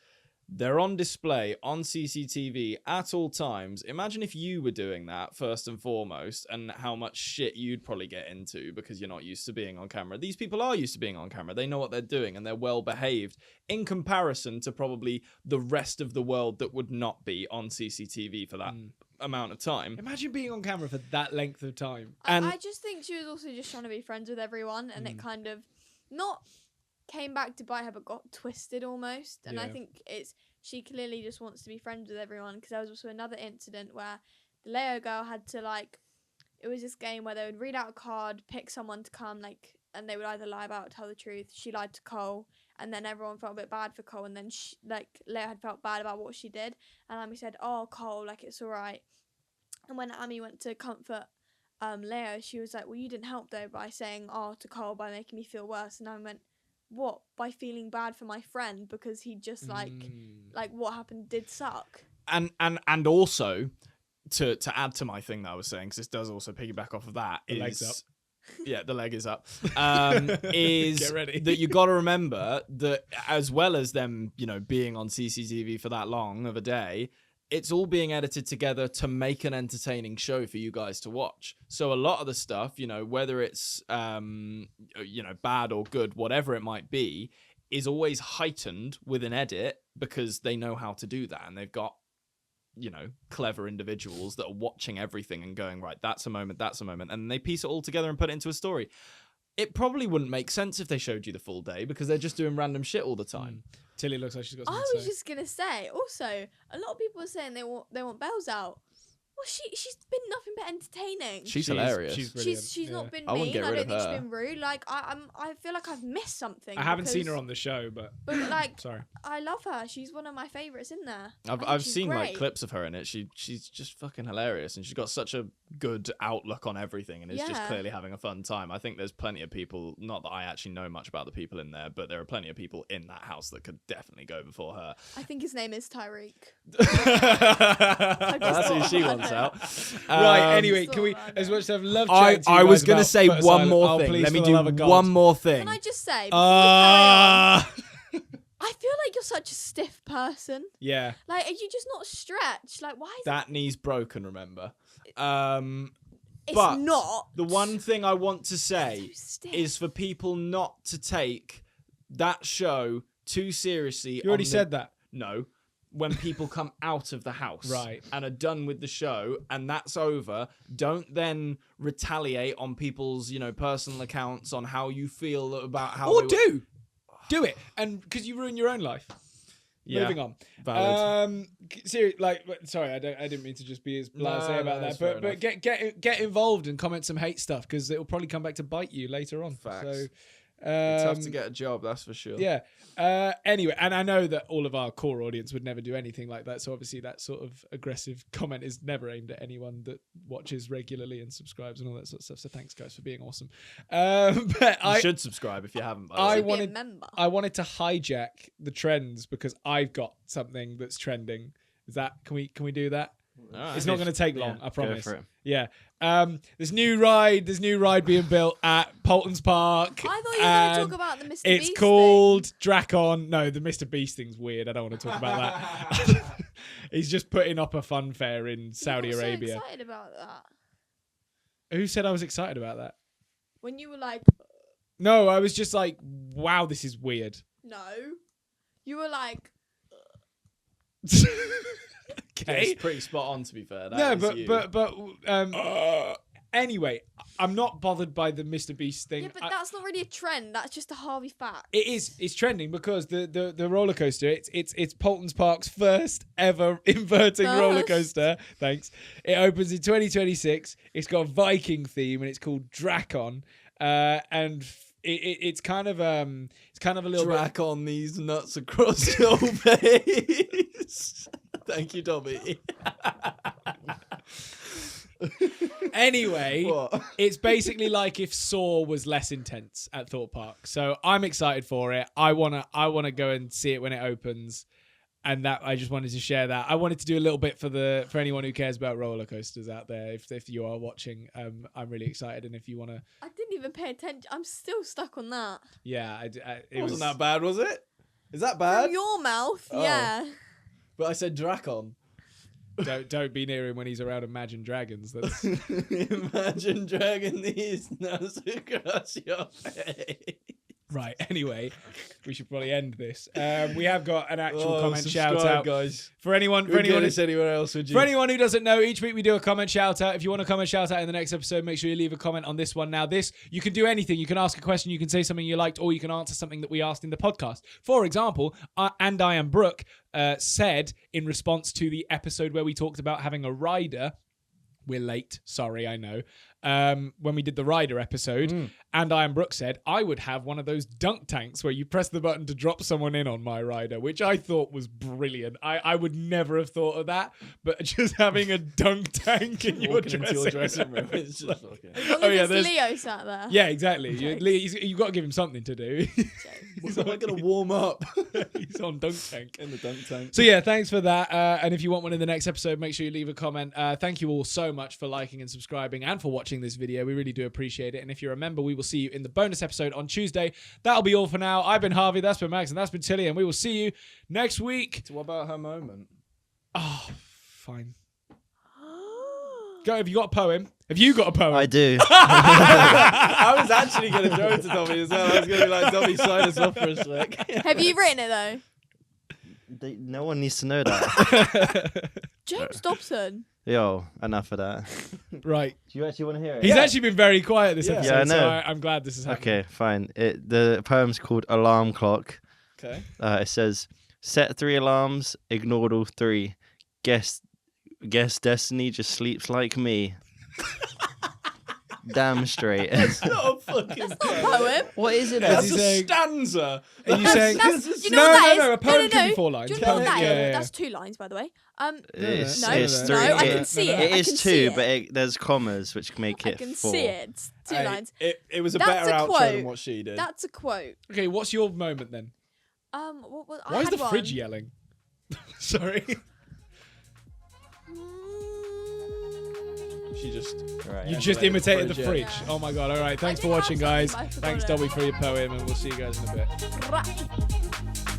Speaker 1: they're on display on CCTV at all times. Imagine if you were doing that first and foremost, and how much shit you'd probably get into because you're not used to being on camera. These people are used to being on camera. They know what they're doing and they're well behaved in comparison to probably the rest of the world that would not be on CCTV for that amount of time.
Speaker 2: imagine being on camera for that length of time.
Speaker 1: And-
Speaker 3: I just think she was also just trying to be friends with everyone, and it kind of not came back to bite her, but got twisted almost. And I
Speaker 2: Yeah.
Speaker 3: think she clearly just wants to be friends with everyone, because there was also another incident where the Leo girl had to, like, it was this game where they would read out a card, pick someone to come, like, and they would either lie about or tell the truth. She lied to Cole, and then everyone felt a bit bad for Cole, and then Leo had felt bad about what she did, and Amy said, oh, Cole, like, it's all right. And when Amy went to comfort Leo, she was like, well, you didn't help though by saying oh to Cole, by making me feel worse. And I went, what? By feeling bad for my friend because he just like what happened did suck.
Speaker 1: And also to add to my thing that I was saying, because this does also piggyback off of that,
Speaker 2: The leg's up.
Speaker 1: Yeah, the leg is up. Is
Speaker 2: Get ready.
Speaker 1: that you got to remember that as well as them, you know, being on CCTV for that long of a day, it's all being edited together to make an entertaining show for you guys to watch. So a lot of the stuff, you know, whether it's you know, bad or good, whatever it might be, is always heightened with an edit because they know how to do that, and they've got, you know, clever individuals that are watching everything and going, right, that's a moment, and they piece it all together and put it into a story. It probably wouldn't make sense if they showed you the full day because they're just doing random shit all the time.
Speaker 2: Tilly looks like she's got
Speaker 3: I
Speaker 2: something
Speaker 3: was
Speaker 2: to say.
Speaker 3: just gonna say also, a lot of people are saying they want Bells out. Well, she's been nothing but entertaining.
Speaker 1: She's hilarious.
Speaker 2: She's brilliant.
Speaker 3: She's not been
Speaker 1: I wouldn't
Speaker 3: mean.
Speaker 1: get
Speaker 3: I
Speaker 1: rid
Speaker 3: don't
Speaker 1: of
Speaker 3: think she's
Speaker 1: her.
Speaker 3: been rude. Like I feel like I've missed something.
Speaker 2: I haven't seen her
Speaker 3: because-
Speaker 2: on the show, but
Speaker 3: But like,
Speaker 2: sorry.
Speaker 3: I love her. She's one of my favorites in there. I think
Speaker 1: I've
Speaker 3: she's
Speaker 1: seen like
Speaker 3: great.
Speaker 1: clips of her in it. She's just fucking hilarious, and she's got such a good outlook on everything, and is just
Speaker 3: Yeah.
Speaker 1: clearly having a fun time. I think there's plenty of people. Not that I actually know much about the people in there, but there are plenty of people in that house that could definitely go before her.
Speaker 3: I think his name is Tyreek.
Speaker 1: That's who she wants out.
Speaker 2: Right, anyway,
Speaker 3: Thought
Speaker 2: can we,
Speaker 3: about
Speaker 2: as
Speaker 3: it.
Speaker 2: much as I've loved
Speaker 1: I
Speaker 2: chatting to you
Speaker 1: was
Speaker 2: guys
Speaker 1: gonna
Speaker 2: about
Speaker 1: say
Speaker 2: Foot
Speaker 1: one
Speaker 2: Asylum,
Speaker 1: more
Speaker 2: oh,
Speaker 1: thing.
Speaker 2: please,
Speaker 1: Let me
Speaker 2: for
Speaker 1: do
Speaker 2: the love of God.
Speaker 1: one more thing.
Speaker 3: Can I just say? Before we carry on, I I feel like you're such a stiff person.
Speaker 2: Yeah.
Speaker 3: Like, are you just not stretched? Like, why is
Speaker 1: That knee's broken, remember?
Speaker 3: it's
Speaker 1: but
Speaker 3: not?
Speaker 1: the one thing I want to say
Speaker 3: So stiff.
Speaker 1: is for people not to take that show too seriously.
Speaker 2: You already
Speaker 1: on the-
Speaker 2: said that.
Speaker 1: No. When people come out of the house
Speaker 2: Right.
Speaker 1: and are done with the show and that's over, don't then retaliate on people's, personal accounts on how you feel about how
Speaker 2: Or
Speaker 1: they were-
Speaker 2: do it, and because you ruin your own life.
Speaker 1: Yeah,
Speaker 2: Moving on.
Speaker 1: valid.
Speaker 2: Sorry, I didn't mean to just be as
Speaker 1: No,
Speaker 2: blasé about
Speaker 1: that's
Speaker 2: that.
Speaker 1: fair
Speaker 2: But get involved and comment some hate stuff because it will probably come back to bite you later on.
Speaker 1: Facts.
Speaker 2: So,
Speaker 1: It's tough to get a job, that's for sure.
Speaker 2: Yeah. Anyway, and I know that all of our core audience would never do anything like that. So obviously that sort of aggressive comment is never aimed at anyone that watches regularly and subscribes and all that sort of stuff. So thanks guys for being awesome. But
Speaker 1: You should subscribe if you haven't. By the
Speaker 2: I
Speaker 1: way.
Speaker 3: Should be a
Speaker 2: wanted-
Speaker 3: member.
Speaker 2: I wanted to hijack the trends because I've got something that's trending. Is that can we do that?
Speaker 1: All right.
Speaker 2: It's not going to take long,
Speaker 4: Yeah,
Speaker 2: I
Speaker 4: go
Speaker 2: promise.
Speaker 4: for it.
Speaker 2: Yeah. There's new ride being built at Polton's Park.
Speaker 3: I thought you were going to
Speaker 2: and
Speaker 3: talk about the Mr.
Speaker 2: It's
Speaker 3: Beast
Speaker 2: called Dracon. No, the Mr. Beast thing's weird. I don't want to talk about that. He's just putting up a fun fair in
Speaker 3: thing.
Speaker 2: Saudi
Speaker 3: You got
Speaker 2: Arabia.
Speaker 3: So excited about that
Speaker 2: Who said I was excited about that?
Speaker 3: when you were like,
Speaker 2: No, I was just like, wow, this is weird.
Speaker 3: no. You were like,
Speaker 2: Okay.
Speaker 1: It's pretty spot on, to be fair. That
Speaker 2: No,
Speaker 1: is you.
Speaker 2: anyway, I'm not bothered by the Mr. Beast thing.
Speaker 3: yeah, but that's not really a trend. That's just a Harvey fact.
Speaker 2: It is. It's trending because the roller coaster. It's Polton's Park's first ever inverting roller coaster. Thanks. It opens in 2026. It's got a Viking theme and it's called Dracon. And it's kind of a little bit.
Speaker 1: Drac on these nuts across your face. Thank you, Dobby.
Speaker 2: Anyway,
Speaker 1: What?
Speaker 2: it's basically like if Saw was less intense at Thorpe Park. So I'm excited for it. I wanna go and see it when it opens. And that I just wanted to share that. I wanted to do a little bit for anyone who cares about roller coasters out there. If you are watching, I'm really excited. And if you want to,
Speaker 3: I didn't even pay attention. I'm still stuck on that.
Speaker 2: yeah, it
Speaker 1: It wasn't
Speaker 2: was
Speaker 1: that bad, was it? Is that bad?
Speaker 3: From your mouth,
Speaker 1: Oh.
Speaker 3: yeah.
Speaker 1: But I said Dracon.
Speaker 2: don't be near him when he's around Imagine Dragons. That's
Speaker 1: Imagine dragging these nuts across your face.
Speaker 2: right. Anyway, we should probably end this. We have got an actual comment
Speaker 1: subscribe,
Speaker 2: shout out
Speaker 1: guys.
Speaker 2: for anyone.
Speaker 1: Who'd get this anywhere else, would you?
Speaker 2: For anyone who doesn't know, each week we do a comment shout out. If you want a comment shout out in the next episode, make sure you leave a comment on this one. Now, you can do anything. You can ask a question, you can say something you liked, or you can answer something that we asked in the podcast. For example, And I Am Brooke said in response to the episode where we talked about having a rider. We're late. Sorry, I know. When we did the rider episode, and I Am Brooke said, I would have one of those dunk tanks where you press the button to drop someone in on my rider, which I thought was brilliant. I would never have thought of that, but just having a dunk tank in your
Speaker 1: Walking into your
Speaker 2: dressing
Speaker 1: dressing room.
Speaker 2: room.
Speaker 1: It's just fucking.
Speaker 3: As long
Speaker 2: Oh, yeah,
Speaker 3: as
Speaker 2: there's-
Speaker 3: it's Leo sat there.
Speaker 2: Yeah, exactly. You've got to give him something to do.
Speaker 1: He's not going to warm up
Speaker 2: He's on dunk tank.
Speaker 1: in the dunk tank.
Speaker 2: So yeah, thanks for that. And if you want one in the next episode, make sure you leave a comment. Thank you all so much for liking and subscribing and for watching this video. We really do appreciate it. And if you're a member, we will see you in the bonus episode on Tuesday. That'll be all for now. I've been Harvey, that's been Max, and that's been Tilly, and we will see you next week.
Speaker 1: So what about her moment?
Speaker 2: Oh, fine. Go. Have you got a poem? Have you got a poem?
Speaker 4: I do.
Speaker 1: I was actually going to throw it to Dobby as well. I was going to be like, Dobby, sign us off for a sec.
Speaker 3: Have you written it though?
Speaker 4: No one needs to know that.
Speaker 3: James Dobson.
Speaker 4: Yo, enough of that.
Speaker 2: Right.
Speaker 4: Do you actually want to hear it?
Speaker 2: He's actually been very quiet this
Speaker 1: Yeah.
Speaker 2: episode,
Speaker 4: Yeah, I
Speaker 2: so
Speaker 4: know.
Speaker 2: I'm glad this is happening.
Speaker 4: Okay, fine. The poem's called Alarm Clock.
Speaker 1: Okay.
Speaker 4: It says, set 3 alarms, ignored all 3. Guess destiny just sleeps like me. Damn straight.
Speaker 1: It's not a fucking
Speaker 3: Poem.
Speaker 4: What is it?
Speaker 1: That's
Speaker 2: he
Speaker 1: a
Speaker 2: saying?
Speaker 1: stanza.
Speaker 2: Are you saying?
Speaker 3: That's, you know
Speaker 2: no,
Speaker 3: what that
Speaker 2: no,
Speaker 3: is?
Speaker 2: no. A poem
Speaker 3: no,
Speaker 2: can be 4 lines.
Speaker 3: Do you know what that is?
Speaker 2: Yeah.
Speaker 3: That's 2 lines, by the way.
Speaker 4: It's,
Speaker 3: No,
Speaker 4: it's
Speaker 3: no,
Speaker 4: 3.
Speaker 3: I
Speaker 2: it-
Speaker 3: can see
Speaker 2: no,
Speaker 3: it.
Speaker 2: no.
Speaker 4: It
Speaker 3: I
Speaker 4: is
Speaker 3: can
Speaker 4: 2,
Speaker 3: see it.
Speaker 4: but there's commas which make
Speaker 3: I
Speaker 4: it
Speaker 3: can
Speaker 4: 4.
Speaker 3: see it. It's 2 lines.
Speaker 1: It was a
Speaker 3: That's
Speaker 1: better
Speaker 3: a
Speaker 1: outro
Speaker 3: quote.
Speaker 1: than what she did.
Speaker 3: That's a quote.
Speaker 2: Okay, what's your moment then?
Speaker 3: What, I
Speaker 2: Why is
Speaker 3: had
Speaker 2: the fridge
Speaker 3: one.
Speaker 2: yelling? Sorry.
Speaker 1: She just.
Speaker 4: Right.
Speaker 2: You
Speaker 1: Yeah,
Speaker 2: just
Speaker 1: the
Speaker 2: imitated the
Speaker 1: fridge,
Speaker 2: fridge.
Speaker 3: yeah.
Speaker 2: Oh my god. All right. Thanks
Speaker 3: I
Speaker 2: for
Speaker 3: did have
Speaker 2: watching,
Speaker 3: something,
Speaker 2: guys.
Speaker 3: but I forgot
Speaker 2: Thanks,
Speaker 3: it.
Speaker 2: Dobby, for your poem, and we'll see you guys in a bit.
Speaker 3: Right.